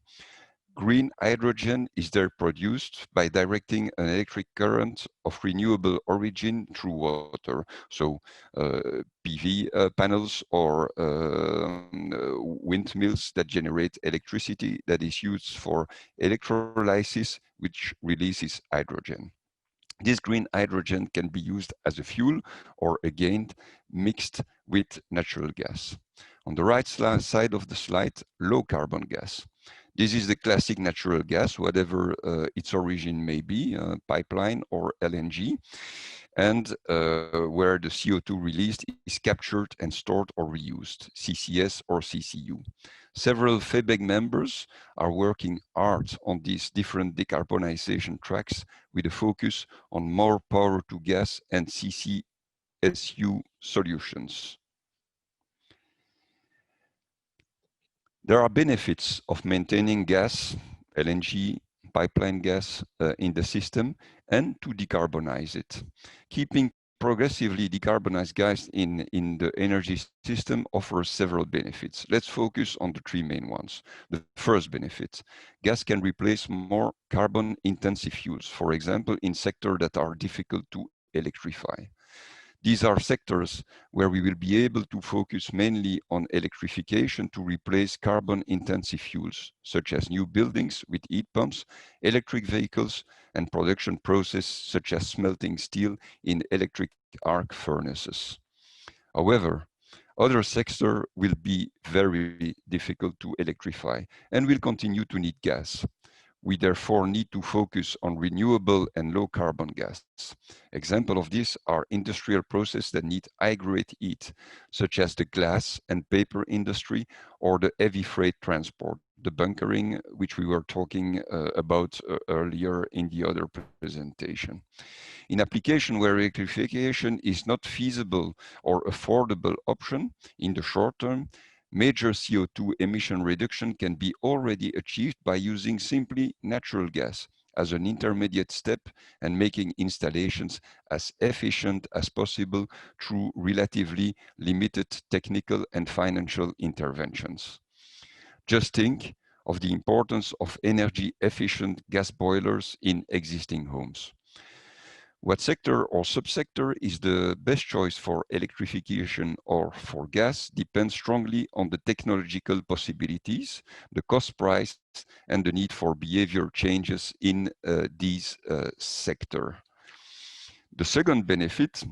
Green hydrogen is there produced by directing an electric current of renewable origin through water. So PV panels or windmills that generate electricity that is used for electrolysis, which releases hydrogen. This green hydrogen can be used as a fuel or again mixed with natural gas. On the right side of the slide, low carbon gas. This is the classic natural gas, whatever its origin may be, pipeline or LNG, and where the CO2 released is captured and stored or reused, CCS or CCU. Several Febeg members are working hard on these different decarbonization tracks with a focus on more power to gas and CCSU solutions. There are benefits of maintaining gas, LNG, pipeline gas in the system and to decarbonize it. Keeping progressively decarbonized gas in the energy system offers several benefits. Let's focus on the three main ones. The first benefit, gas can replace more carbon-intensive fuels, for example, in sectors that are difficult to electrify. These are sectors where we will be able to focus mainly on electrification to replace carbon-intensive fuels, such as new buildings with heat pumps, electric vehicles, and production processes such as smelting steel in electric arc furnaces. However, other sectors will be very difficult to electrify and will continue to need gas. We therefore need to focus on renewable and low carbon gas. Examples of this are industrial processes that need high-grade heat, such as the glass and paper industry or the heavy freight transport, the bunkering, which we were talking about earlier in the other presentation. In application where electrification is not feasible or affordable option in the short term, major CO2 emission reduction can be already achieved by using simply natural gas as an intermediate step and making installations as efficient as possible through relatively limited technical and financial interventions. Just think of the importance of energy efficient gas boilers in existing homes. What sector or subsector is the best choice for electrification or for gas depends strongly on the technological possibilities, the cost price, and the need for behavior changes in these sectors. The second benefit,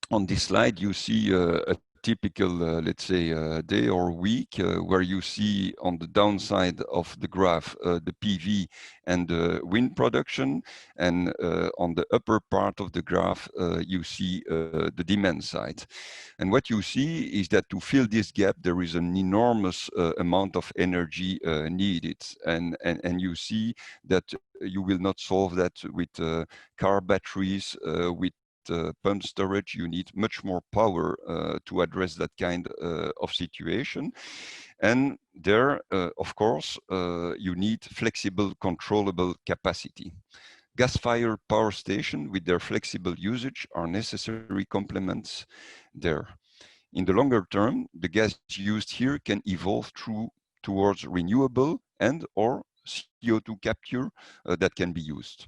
on this slide, you see a typical, let's say, day or week where you see on the downside of the graph the PV and the wind production, and on the upper part of the graph you see the demand side. And what you see is that to fill this gap there is an enormous amount of energy needed, and you see that you will not solve that with car batteries, with pumped storage, you need much more power to address that kind of situation. And there, of course, you need flexible, controllable capacity. Gas-fired power stations with their flexible usage are necessary complements there. In the longer term, the gas used here can evolve towards renewable and or CO2 capture that can be used.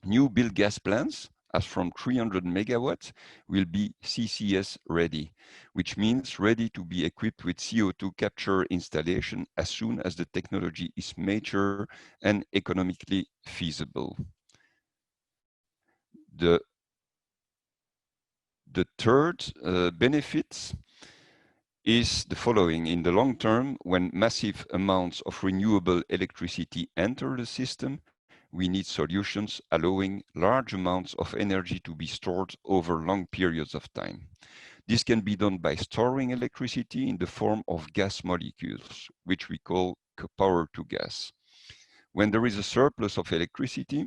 New build gas plants, as from 300 megawatts, will be CCS ready, which means ready to be equipped with CO2 capture installation as soon as the technology is mature and economically feasible. The third benefit is the following. In the long term, when massive amounts of renewable electricity enter the system, we need solutions allowing large amounts of energy to be stored over long periods of time. This can be done by storing electricity in the form of gas molecules, which we call power to gas. When there is a surplus of electricity,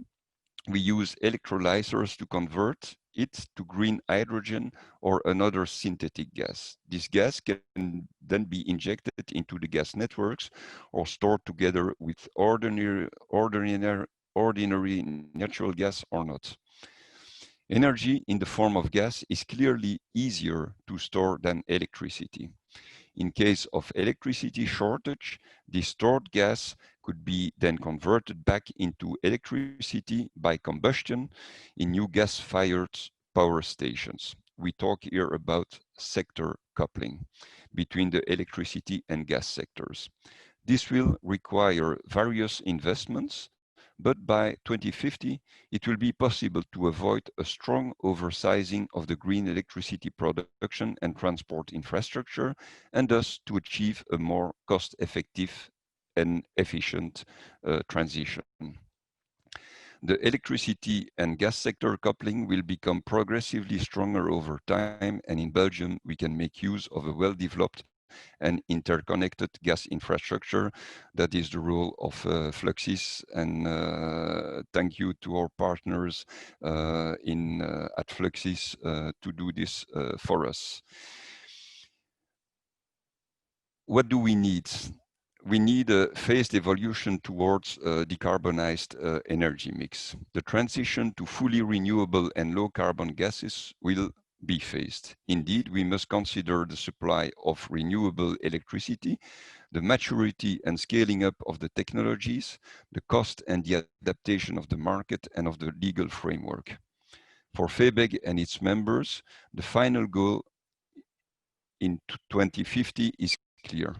we use electrolyzers to convert it to green hydrogen or another synthetic gas. This gas can then be injected into the gas networks or stored together with ordinary natural gas or not. Energy in the form of gas is clearly easier to store than electricity. In case of electricity shortage, the stored gas could be then converted back into electricity by combustion in new gas-fired power stations. We talk here about sector coupling between the electricity and gas sectors. This will require various investments, but by 2050, it will be possible to avoid a strong oversizing of the green electricity production and transport infrastructure, and thus to achieve a more cost-effective and efficient transition. The electricity and gas sector coupling will become progressively stronger over time, and in Belgium, we can make use of a well-developed and interconnected gas infrastructure. That is the role of Fluxys, and thank you to our partners at Fluxys to do this for us. What do we need? We need a phased evolution towards a decarbonized energy mix. The transition to fully renewable and low carbon gases will be phased. Indeed, we must consider the supply of renewable electricity, the maturity and scaling up of the technologies, the cost and the adaptation of the market and of the legal framework. For Febeg and its members, the final goal in 2050 is clear.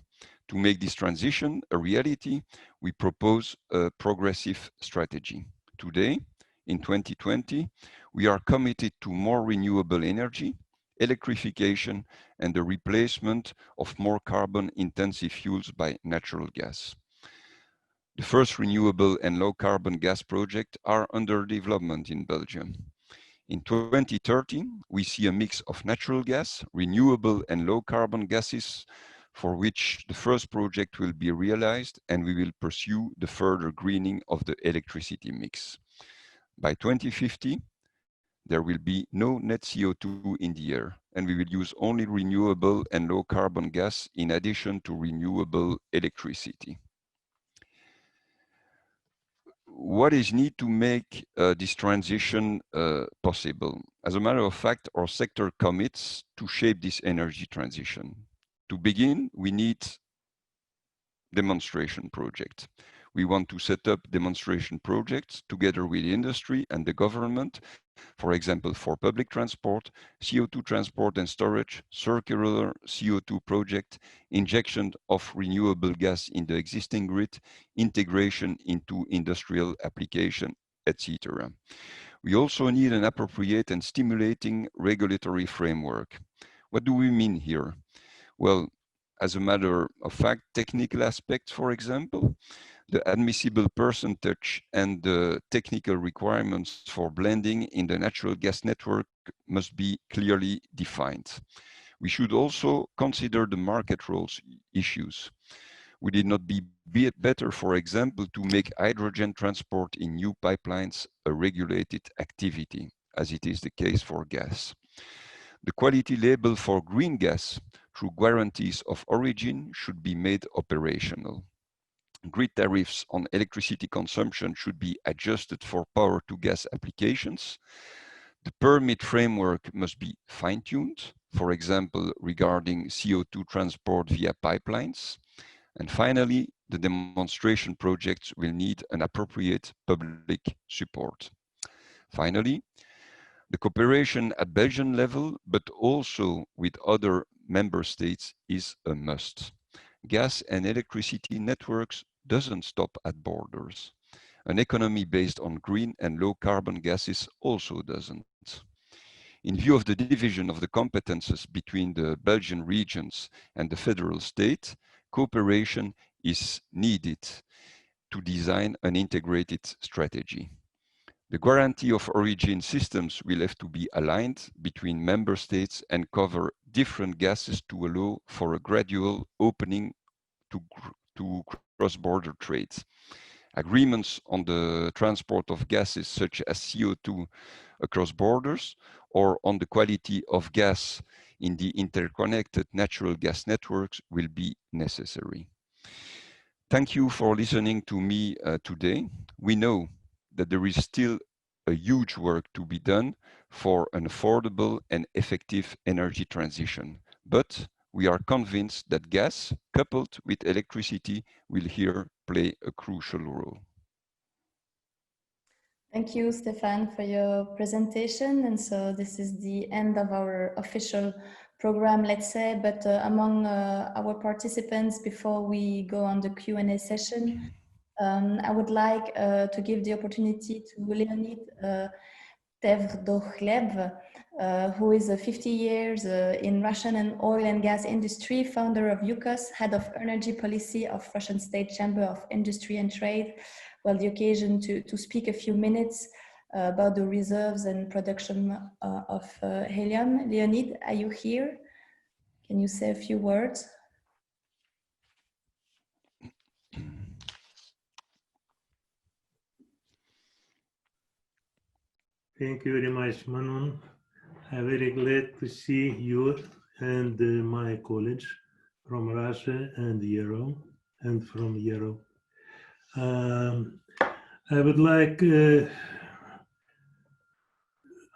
To make this transition a reality, we propose a progressive strategy. Today, in 2020, we are committed to more renewable energy, electrification, and the replacement of more carbon-intensive fuels by natural gas. The first renewable and low-carbon gas projects are under development in Belgium. In 2030, we see a mix of natural gas, renewable and low-carbon gases, for which the first project will be realized, and we will pursue the further greening of the electricity mix. By 2050, there will be no net CO2 in the air, and we will use only renewable and low carbon gas in addition to renewable electricity. What is needed to make this transition possible? As a matter of fact, our sector commits to shape this energy transition. To begin, we need demonstration projects. We want to set up demonstration projects together with the industry and the government, for example, for public transport, CO2 transport and storage, circular CO2 project, injection of renewable gas in the existing grid, integration into industrial application, etc. We also need an appropriate and stimulating regulatory framework. What do we mean here? Well, as a matter of fact, technical aspects, for example, the admissible percentage and the technical requirements for blending in the natural gas network must be clearly defined. We should also consider the market roles issues. Would it not be better, for example, to make hydrogen transport in new pipelines a regulated activity? as it is the case for gas. The quality label for green gas through guarantees of origin should be made operational. Grid tariffs on electricity consumption should be adjusted for power-to-gas applications. The permit framework must be fine-tuned, for example, regarding CO2 transport via pipelines. And finally, the demonstration projects will need an appropriate public support. Finally, the cooperation at Belgian level, but also with other member states, is a must. Gas and electricity networks doesn't stop at borders. An economy based on green and low carbon gases also doesn't. In view of the division of the competences between the Belgian regions and the federal state, cooperation is needed to design an integrated strategy. The guarantee of origin systems will have to be aligned between member states and cover different gases to allow for a gradual opening to cross-border trades. Agreements on the transport of gases such as CO2 across borders or on the quality of gas in the interconnected natural gas networks will be necessary. Thank you for listening to me today. We know that there is still a huge work to be done for an affordable and effective energy transition. But we are convinced that gas, coupled with electricity, will here play a crucial role. Thank you, Stéphane, for your presentation. And so this is the end of our official program, let's say, but among our participants, before we go on the Q&A session, I would like to give the opportunity to Leonid Tevdochlev, who is 50 years in Russian and oil and gas industry, founder of UKOS, head of energy policy of Russian State Chamber of Industry and Trade. Well, the occasion to speak a few minutes about the reserves and production of helium. Leonid, are you here? Can you say a few words? Thank you very much, Manon. I'm very glad to see you and my colleagues from Russia and Europe and from Europe. I would like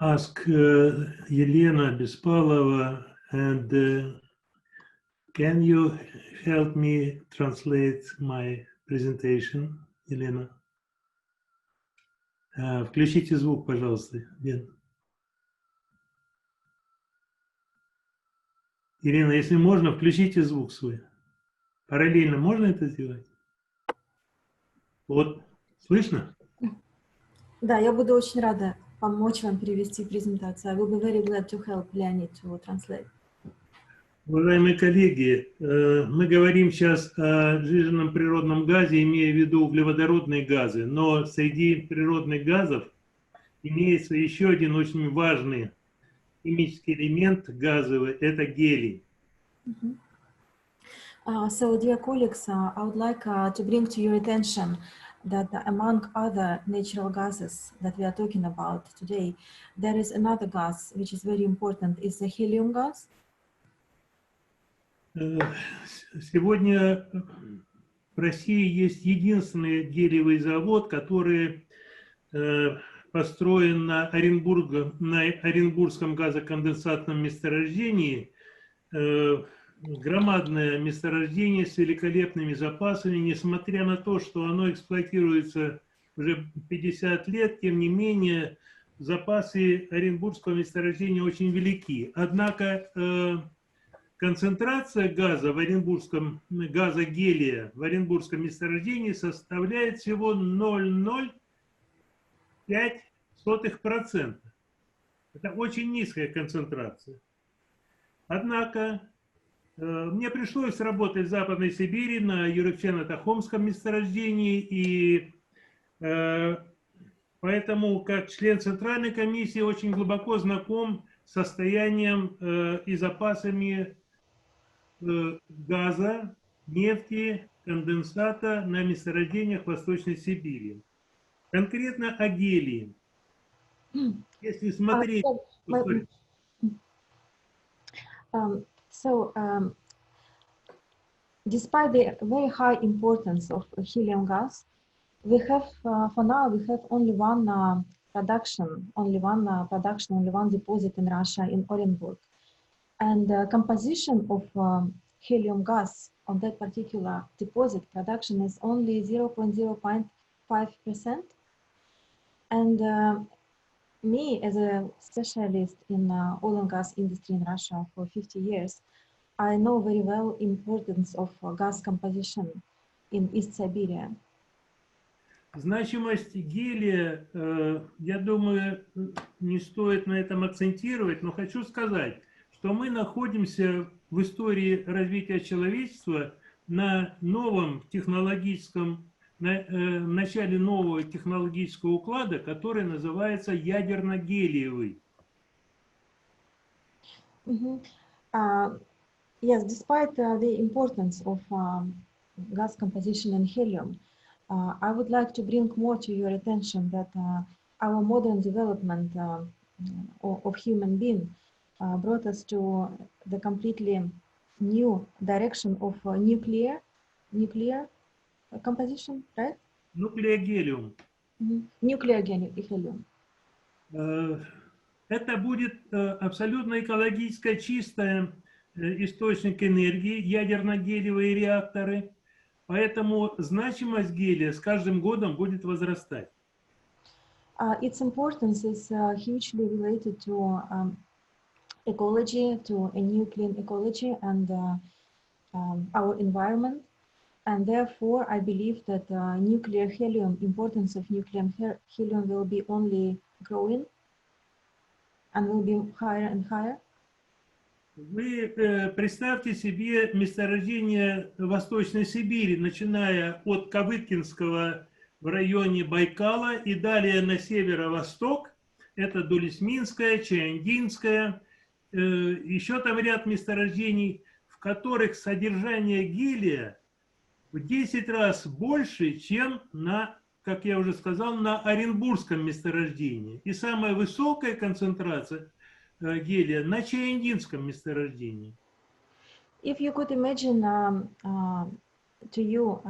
ask Elena Bespalova, and can you help me translate my presentation, Елена? Включите звук, пожалуйста, Лен. Ирина, если можно, включите звук свой. Параллельно можно это сделать? Вот, слышно? Да, я буду очень рада помочь вам перевести презентацию. I will be very glad to help Leonid to translate. Уважаемые коллеги, мы говорим сейчас о сжиженном природном газе, имея в виду углеводородные газы, но среди природных газов имеется еще один очень важный химический элемент газовый, это гелий. So, dear colleagues, I would like to bring to your attention that among other natural gases that we are talking about today, there is another gas which is very important, is the helium gas. Сегодня в России есть единственный гелиевый завод, который построен на Оренбургском газоконденсатном месторождении. Громадное месторождение с великолепными запасами, несмотря на то, что оно эксплуатируется уже 50 лет, тем не менее запасы Оренбургского месторождения очень велики. Однако концентрация газа в Оренбургском, газа гелия в Оренбургском месторождении составляет всего 0,05%. Это очень низкая концентрация. Однако мне пришлось работать в Западной Сибири на Юрьевчино-Тахомском месторождении, и поэтому как член Центральной комиссии очень глубоко знаком с состоянием и запасами газа, нефти, конденсата на месторождениях Восточной Сибири. Конкретно о гелии. Если смотреть... Despite the very high importance of helium gas, we have, for now, we have only one only one deposit in Russia, in Orenburg. And the composition of helium gas on that particular deposit production is only 0.05%. And me, as a specialist in oil and gas industry in Russia for 50 years, I know very well importance of gas composition in East Siberia. Значимость гелия, я думаю, не стоит на этом акцентировать, но хочу сказать, что мы находимся в истории развития человечества на новом технологическом, в начале нового технологического уклада, который называется ядерно-гелиевый. Yes, despite the importance of gas composition in helium, I would like to bring more to your attention that our modern development of human being brought us to the completely new direction of nuclear composition, right? Nuclear helium. Nuclear helium. Это будет абсолютно экологически чистый источник энергии, ядерно-гелиевые реакторы. Поэтому значимость гелия с каждым годом будет возрастать. Its importance is hugely related to ecology, to a new clean ecology and our environment. And therefore, I believe that nuclear helium, importance of nuclear helium will be only growing and will be higher and higher. Вы представьте себе месторождение Восточной Сибири, начиная от Кавыткинского в районе Байкала и далее на северо-восток. Это Дулисминская, Чаяндинская, еще там ряд месторождений, в которых содержание гелия в 10 раз больше, чем на, как я уже сказал, на Оренбургском месторождении. И самая высокая концентрация гелия на Чаяндинском месторождении. If you could imagine to you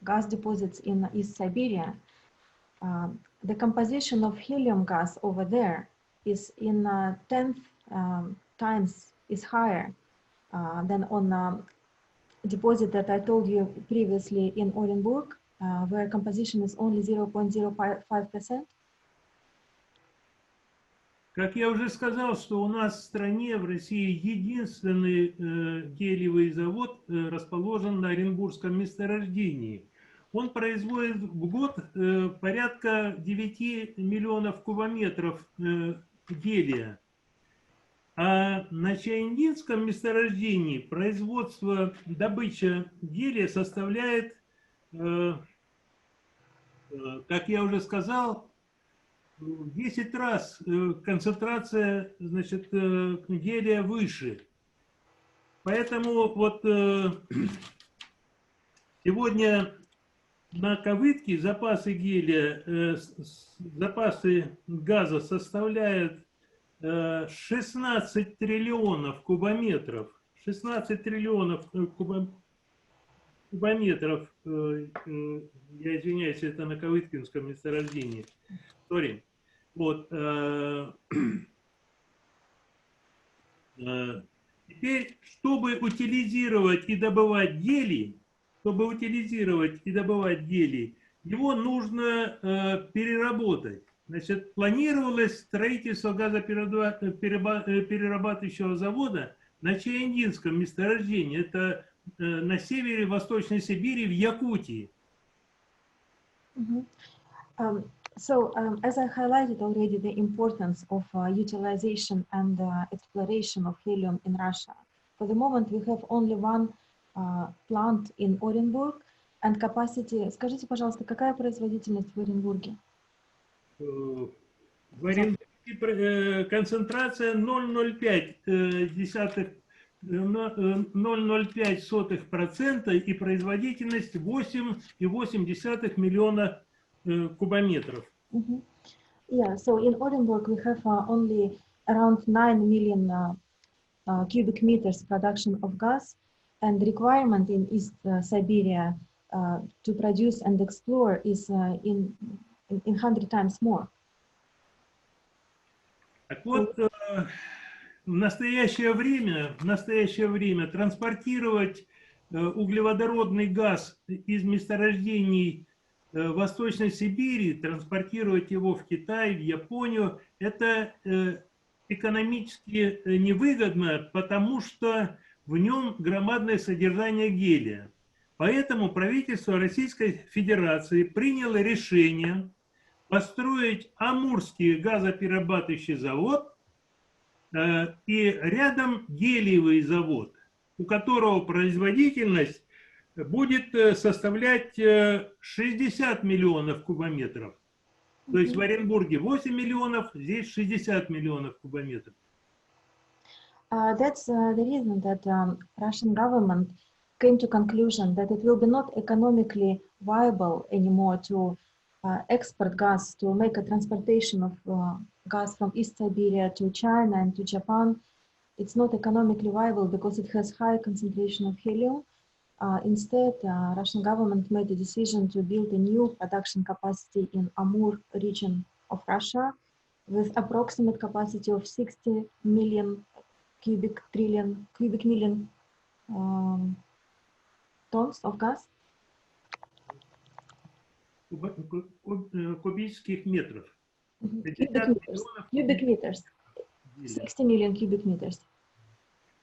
gas deposits in East Siberia, the composition of helium gas over there is in 10 times is higher than on deposit that I told you previously in Orenburg, where composition is only 0.05%. Как я уже сказал, что у нас в стране, в России, единственный гелиевый завод расположен на Оренбургском месторождении. Он производит в год порядка 9 миллионов кубометров гелия. А на Чаяндинском месторождении производство, добыча гелия составляет, как я уже сказал, в 10 раз концентрация, значит, гелия выше. Поэтому вот сегодня на Кавытке запасы гелия, запасы газа составляют 16 триллионов кубометров. 16 триллионов кубометров, я извиняюсь, это на Кавыткинском месторождении. Sorry. Вот. Теперь, чтобы утилизировать и добывать гелий, его нужно переработать. Значит, планировалось строительство газоперерабатывающего завода на Чаяндинском месторождении. Это на севере Восточной Сибири, в Якутии. So, as I highlighted already, the importance of utilization and exploration of helium in Russia. For the moment, we have only one plant in Orenburg and capacity. Скажите, пожалуйста, какая производительность в Оренбурге? В Оренбурге концентрация 0,05% и производительность 8,8 миллиона кубометров. Yeah, so in Orenburg, we have only around 9 million cubic meters production of gas, and the requirement in East Siberia to produce and explore is in 100 times more. Так вот, в настоящее время транспортировать углеводородный газ из месторождений Восточной Сибири, транспортировать его в Китай, в Японию, это экономически невыгодно, потому что в нем громадное содержание гелия. Поэтому правительство Российской Федерации приняло решение построить Амурский газоперерабатывающий завод и рядом гелиевый завод, у которого производительность будет составлять 60 миллионов кубометров. То есть в Оренбурге 8 миллионов, здесь 60 миллионов кубометров. That's the reason that Russian government came to conclusion that it will be not economically viable anymore to export gas, to make a transportation of gas from East Siberia to China and to Japan. It's not economically viable because it has high concentration of helium. Instead, Russian government made a decision to build a new production capacity in Amur region of Russia with approximate capacity of 60 million cubic million tons of gas. Кубических метров. Cubic meters. 60 million cubic meters.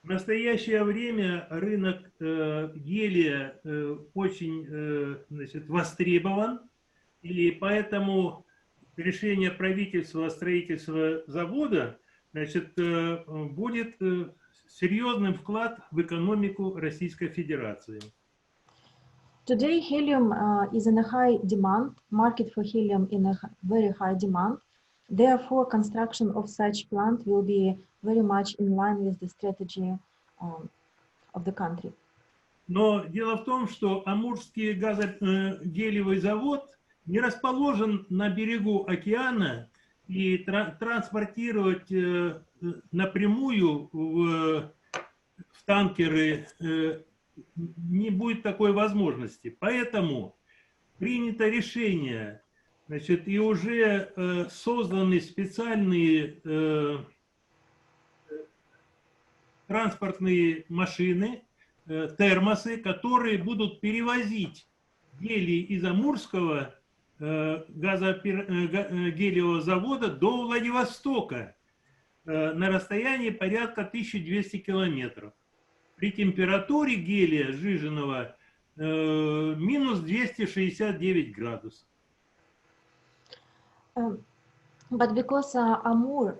В настоящее время рынок гелия очень востребован, и поэтому решение правительства о строительстве завода будет серьезным вклад в экономику Российской Федерации. Today, helium is in a high demand, market for helium in a very high demand. Therefore, construction of such plant will be very much in line with the strategy of the country. Но дело в том, что Амурский газогелиевый завод не расположен на берегу океана, и транспортировать напрямую в танкеры не будет такой возможности. Поэтому принято решение, и уже созданы специальные транспортные машины, термосы, которые будут перевозить гелий из Амурского гелиевого завода до Владивостока на расстоянии порядка 1200 километров. При температуре гелия сжиженного минус 269 градусов. But because Amur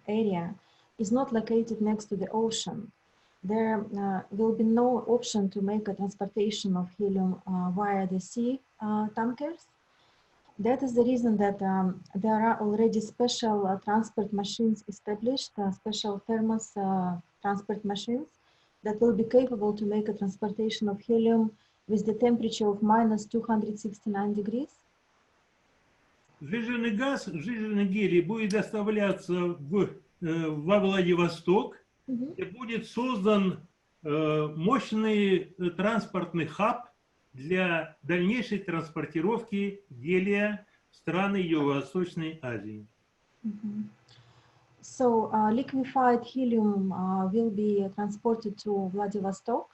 area is not located next to the ocean, there will be no option to make a transportation of helium via the sea tankers. That is the reason that there are already special transport machines established, special thermos transport machines that will be capable to make a transportation of helium with the temperature of minus 269 degrees. Сжиженный газ, сжиженный гелий будет доставляться во Владивосток, и будет создан мощный транспортный хаб для дальнейшей транспортировки гелия в страны Юго-Восточной Азии. So liquefied helium will be transported to Vladivostok,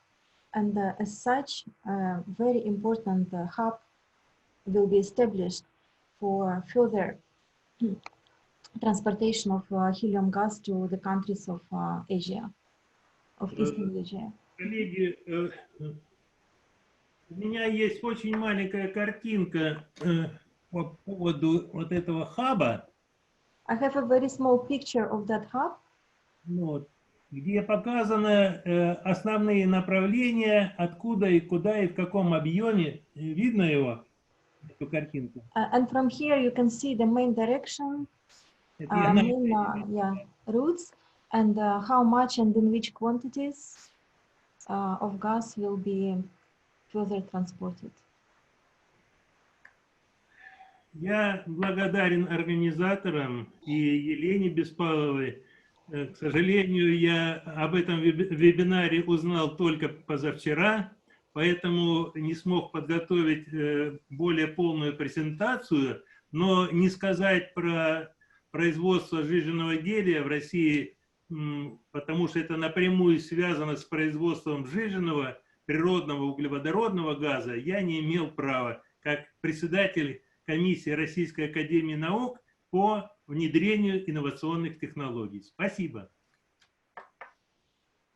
and as such, a very important hub will be established for further transportation of helium gas to the countries of Asia, of Eastern Asia. Коллеги, у меня есть очень маленькая картинка по поводу вот этого хаба. I have a very small picture of that hub. Вот, где показаны основные направления, откуда и куда и в каком объеме. Видно его, эту картинку? And from here you can see the main direction, main routes, and how much and in which quantities of gas will be further transported. Я благодарен организаторам и Елене Беспаловой. К сожалению, я об этом вебинаре узнал только позавчера, поэтому не смог подготовить более полную презентацию, но не сказать про производство сжиженного гелия в России, потому что это напрямую связано с производством сжиженного природного углеводородного газа, я не имел права, как председатель комиссии Российской академии наук по внедрению инновационных технологий. Спасибо.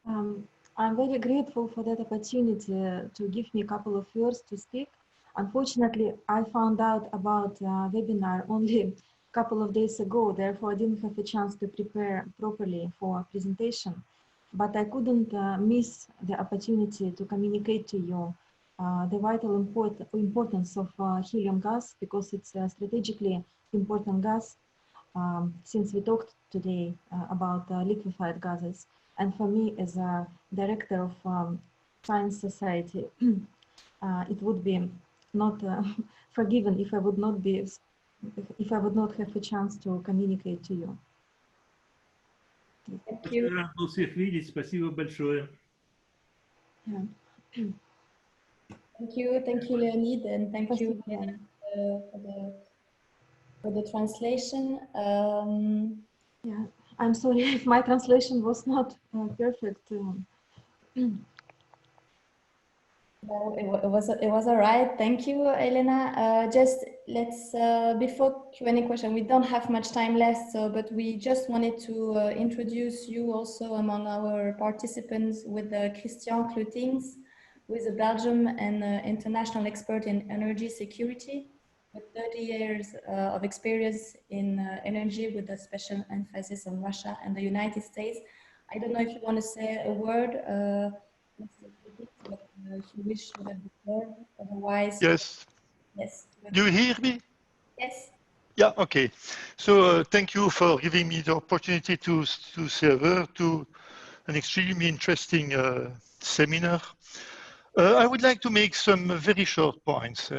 I'm very grateful for that opportunity to give me a couple of words to speak. Unfortunately, I found out about webinar only a couple of days ago, therefore I didn't have a chance to prepare properly for a presentation. But I couldn't miss the opportunity to communicate to you the vital importance of helium gas, because it's a strategically important gas, since we talked today about liquefied gases. And for me, as a director of Science Society, it would be not forgiven if I would not have a chance to communicate to you. Thank you. Рад был всех видеть. Спасибо большое. Yeah. Thank you, Leonid, and thank you for the translation. Yeah, I'm sorry if my translation was not perfect. No, it was all right. Thank you, Elena. Just let's before Q&A question, we don't have much time left, but we just wanted to introduce you also among our participants with Christian Cloetings, who is a Belgian and international expert in energy security, with 30 years of experience in energy, with a special emphasis on Russia and the United States. I don't know if you want to say a word, Mr. But if you wish to have the floor, otherwise. Yes. Yes. Do you hear me? Yes. Yeah, okay. So thank you for giving me the opportunity to say a word to an extremely interesting seminar. I would like to make some very short points.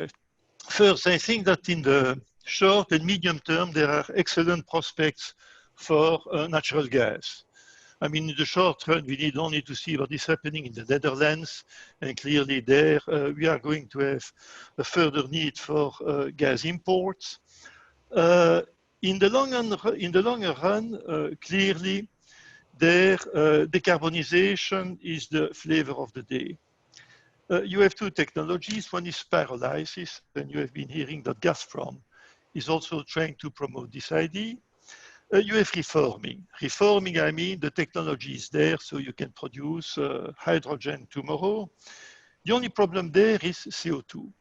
First, I think that in the short and medium term, there are excellent prospects for natural gas. I mean, in the short run, we need only to see what is happening in the Netherlands, and clearly there we are going to have a further need for gas imports. In the longer run, clearly there decarbonization is the flavor of the day. You have two technologies. One is pyrolysis, and you have been hearing that Gazprom is also trying to promote this idea. You have reforming. Reforming, I mean, the technology is there, so you can produce hydrogen tomorrow. The only problem there is CO2.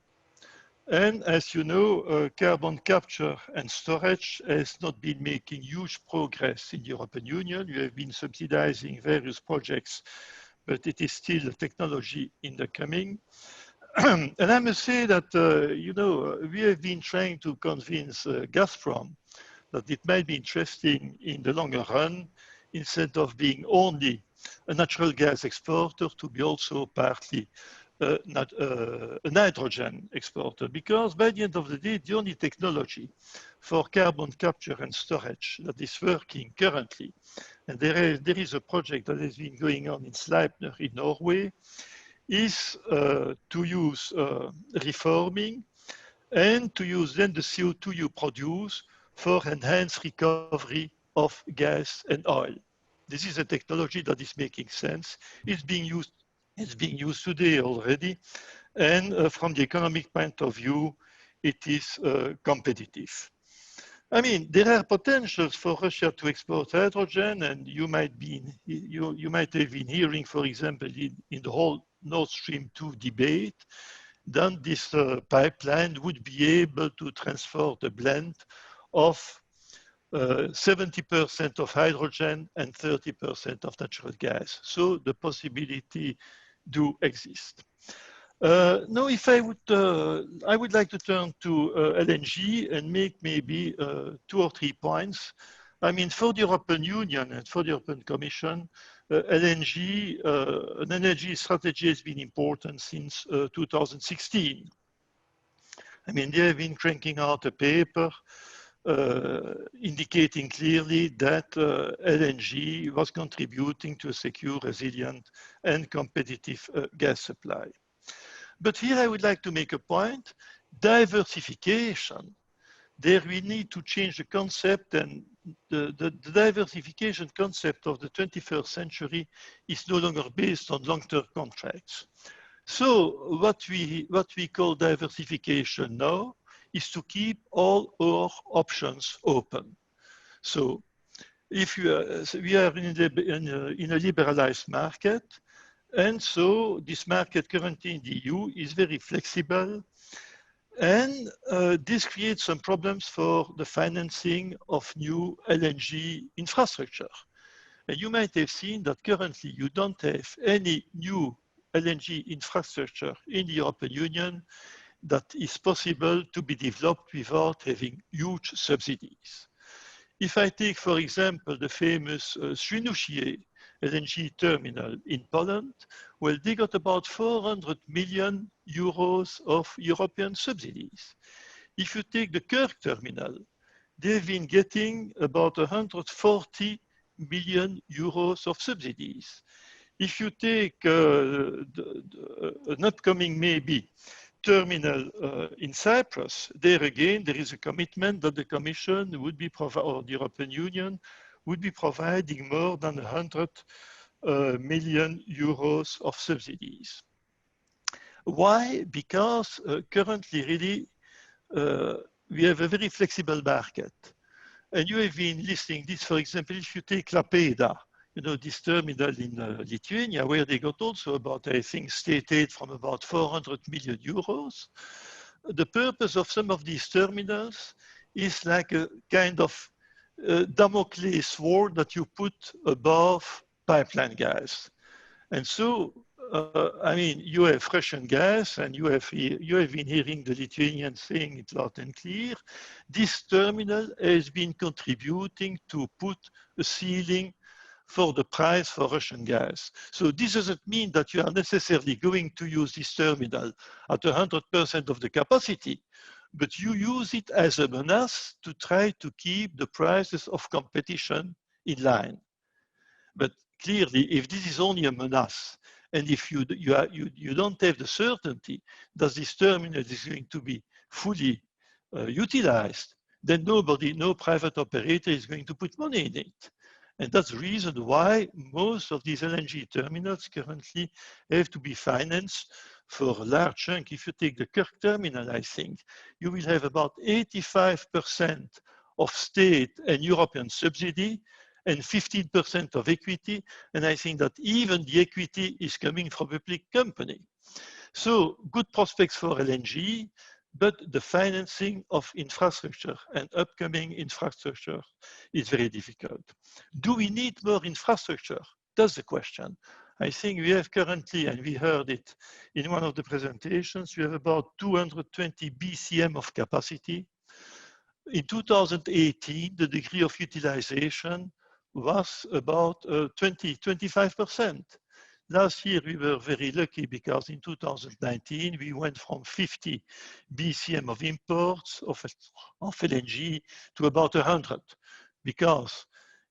And as you know, carbon capture and storage has not been making huge progress in the European Union. You have been subsidizing various projects, but it is still a technology in the coming. And I must say that, you know, we have been trying to convince Gazprom that it might be interesting in the longer run, instead of being only a natural gas exporter, to be also partly a nitrogen exporter, because by the end of the day, the only technology for carbon capture and storage that is working currently, and there is a project that has been going on in Sleipner in Norway, is to use reforming and to use then the CO2 you produce for enhanced recovery of gas and oil. This is a technology that is making sense. It's being used today already, and from the economic point of view, it is competitive. I mean, there are potentials for Russia to export hydrogen, and you might have been hearing, for example, in the whole Nord Stream 2 debate, then this pipeline would be able to transport a blend of 70% of hydrogen and 30% of natural gas. So the possibility do exist. Now, if I would like to turn to LNG and make maybe 2 or 3 points. I mean, for the European Union and for the European Commission, LNG, an energy strategy has been important since 2016. I mean, they have been cranking out a paper indicating clearly that LNG was contributing to a secure, resilient, and competitive gas supply. But here I would like to make a point. Diversification, there we need to change the concept, and the diversification concept of the 21st century is no longer based on long-term contracts. So what we call diversification now is to keep all our options open. So if we are in a liberalized market, and so this market currently in the EU is very flexible, and this creates some problems for the financing of new LNG infrastructure. And you might have seen that currently you don't have any new LNG infrastructure in the European Union that is possible to be developed without having huge subsidies. If I take, for example, the famous Świnoujście LNG terminal in Poland, well, they got about 400 million euros of European subsidies. If you take the Kirk terminal, they've been getting about 140 million euros of subsidies. If you take an upcoming maybe terminal in Cyprus, there again, there is a commitment that the Commission would be or the European Union would be providing more than 100 million euros of subsidies. Why? Because currently really we have a very flexible market. And you have been listing this, for example, if you take Klaipėda, you know, this terminal in Lithuania, where they got also about, I think, state aid from about 400 million euros. The purpose of some of these terminals is like a kind of Damocles sword that you put above pipeline gas. And so, I mean, you have Russian gas, and you have been hearing the Lithuanians saying it loud and clear. This terminal has been contributing to put a ceiling for the price for Russian gas. So this doesn't mean that you are necessarily going to use this terminal at 100% of the capacity, but you use it as a menace to try to keep the prices of competition in line. But clearly, if this is only a menace, and if you don't have the certainty that this terminal is going to be fully utilized, then no private operator is going to put money in it. And that's the reason why most of these LNG terminals currently have to be financed for a large chunk. If you take the Kirk terminal, I think, you will have about 85% of state and European subsidy and 15% of equity. And I think that even the equity is coming from a public company. So good prospects for LNG, but the financing of infrastructure and upcoming infrastructure is very difficult. Do we need more infrastructure? That's the question. I think we have currently, and we heard it in one of the presentations, we have about 220 BCM of capacity. In 2018, the degree of utilization was about 25%. Last year, we were very lucky because in 2019, we went from 50 BCM of imports of LNG to about 100 because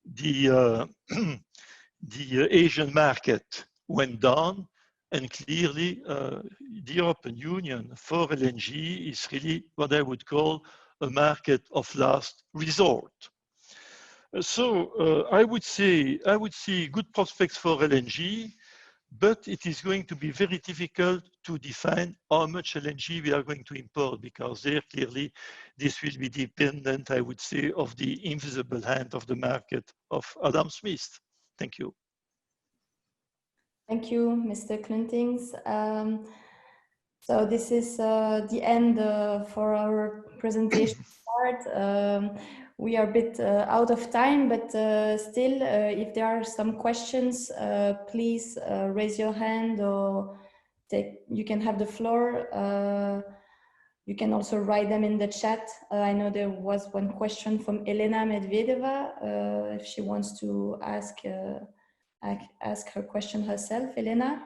the Asian market went down, and clearly the European Union for LNG is really what I would call a market of last resort. So I would see good prospects for LNG, but it is going to be very difficult to define how much LNG we are going to import, because there clearly this will be dependent, I would say, of the invisible hand of the market of Adam Smith. Thank you. Thank you, Mr. Kluntings. So this is the end for our presentation part. We are a bit out of time, but still, if there are some questions, please raise your hand, or you can have the floor. You can also write them in the chat. I know there was one question from Elena Medvedeva, if she wants to ask her question herself. Elena?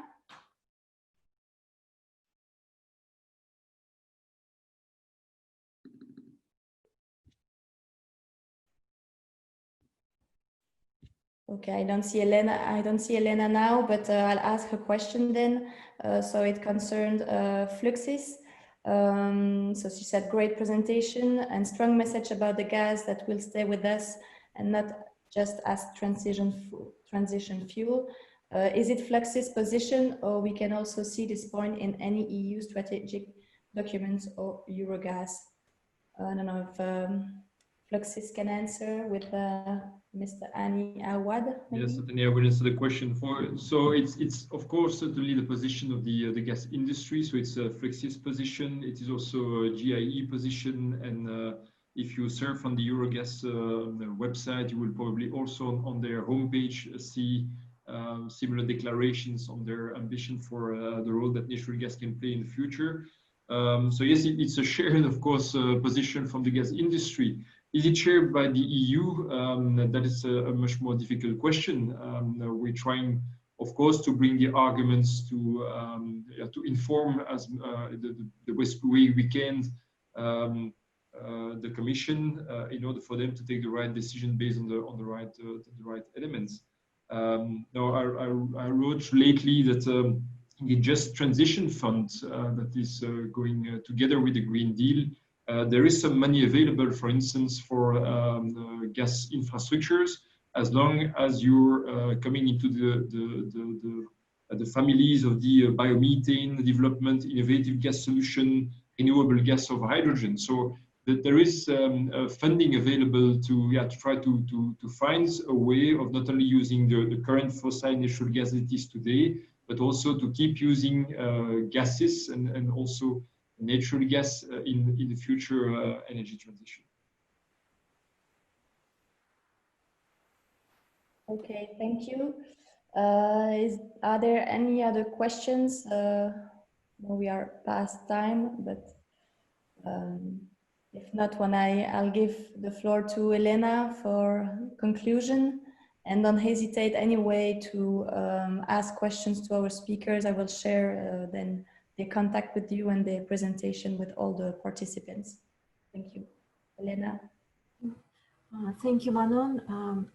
Okay, I don't see Elena now, but I'll ask her question then. So it concerned Fluxys. So she said, great presentation and strong message about the gas that will stay with us and not just as transition fuel. Is it Fluxys' position, or we can also see this point in any EU strategic documents or Eurogas? I don't know if Fluxys can answer with Mr. Hany Aouad. Yes, certainly I will answer the question. So it's of course certainly the position of the gas industry. So it's a Fluxys position. It is also a GIE position, and if you surf on the Eurogas website, you will probably also on their homepage see similar declarations on their ambition for the role that natural gas can play in the future. So yes, it's a shared, of course, position from the gas industry. Is it shared by the EU? That is a much more difficult question. We're trying, of course, to bring the arguments to inform as the best way we can the Commission in order for them to take the right decision based on the right elements. Now, I wrote lately that the Just Transition Fund that is going together with the Green Deal. There is some money available, for instance, for gas infrastructures, as long as you're coming into the families of the biomethane development, innovative gas solution, renewable gas over hydrogen. So there is funding available to try to find a way of not only using the current fossil natural gas that it is today, but also to keep using gases and also natural gas in the future energy transition. Okay, thank you. Are there any other questions? We are past time, but if not, I'll give the floor to Elena for conclusion, and don't hesitate anyway to ask questions to our speakers. I will share then the contact with you and the presentation with all the participants. Thank you. Elena. Thank you, Manon.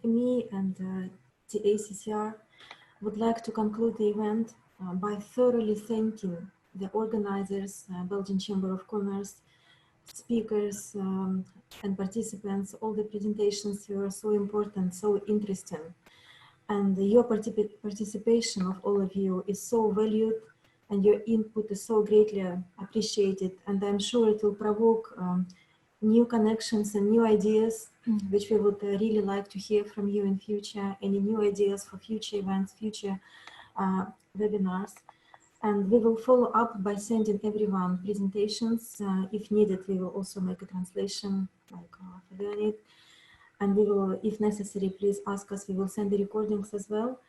Me and TACCR would like to conclude the event by thoroughly thanking the organizers, Belgian Chamber of Commerce, speakers and participants. All the presentations were so important, so interesting. And your participation of all of you is so valued, and your input is so greatly appreciated. And I'm sure it will provoke new connections and new ideas, which we would really like to hear from you in future. Any new ideas for future events, future webinars. And we will follow up by sending everyone presentations. If needed, we will also make a translation like Febeg. And we will, if necessary, please ask us. We will send the recordings as well.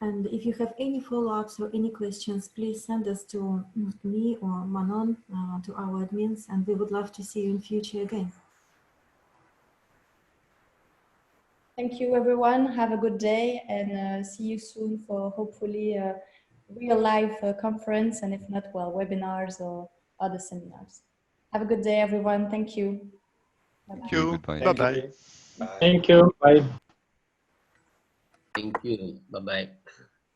And if you have any follow-ups or any questions, please send us to me or Manon, to our admins, and we would love to see you in future again. Thank you, everyone. Have a good day, and see you soon for hopefully a real live conference, and if not, well, webinars or other seminars. Have a good day, everyone. Thank you. Bye-bye. Thank you. Bye-bye. Bye-bye. Thank you. Bye. Thank you. Bye-bye.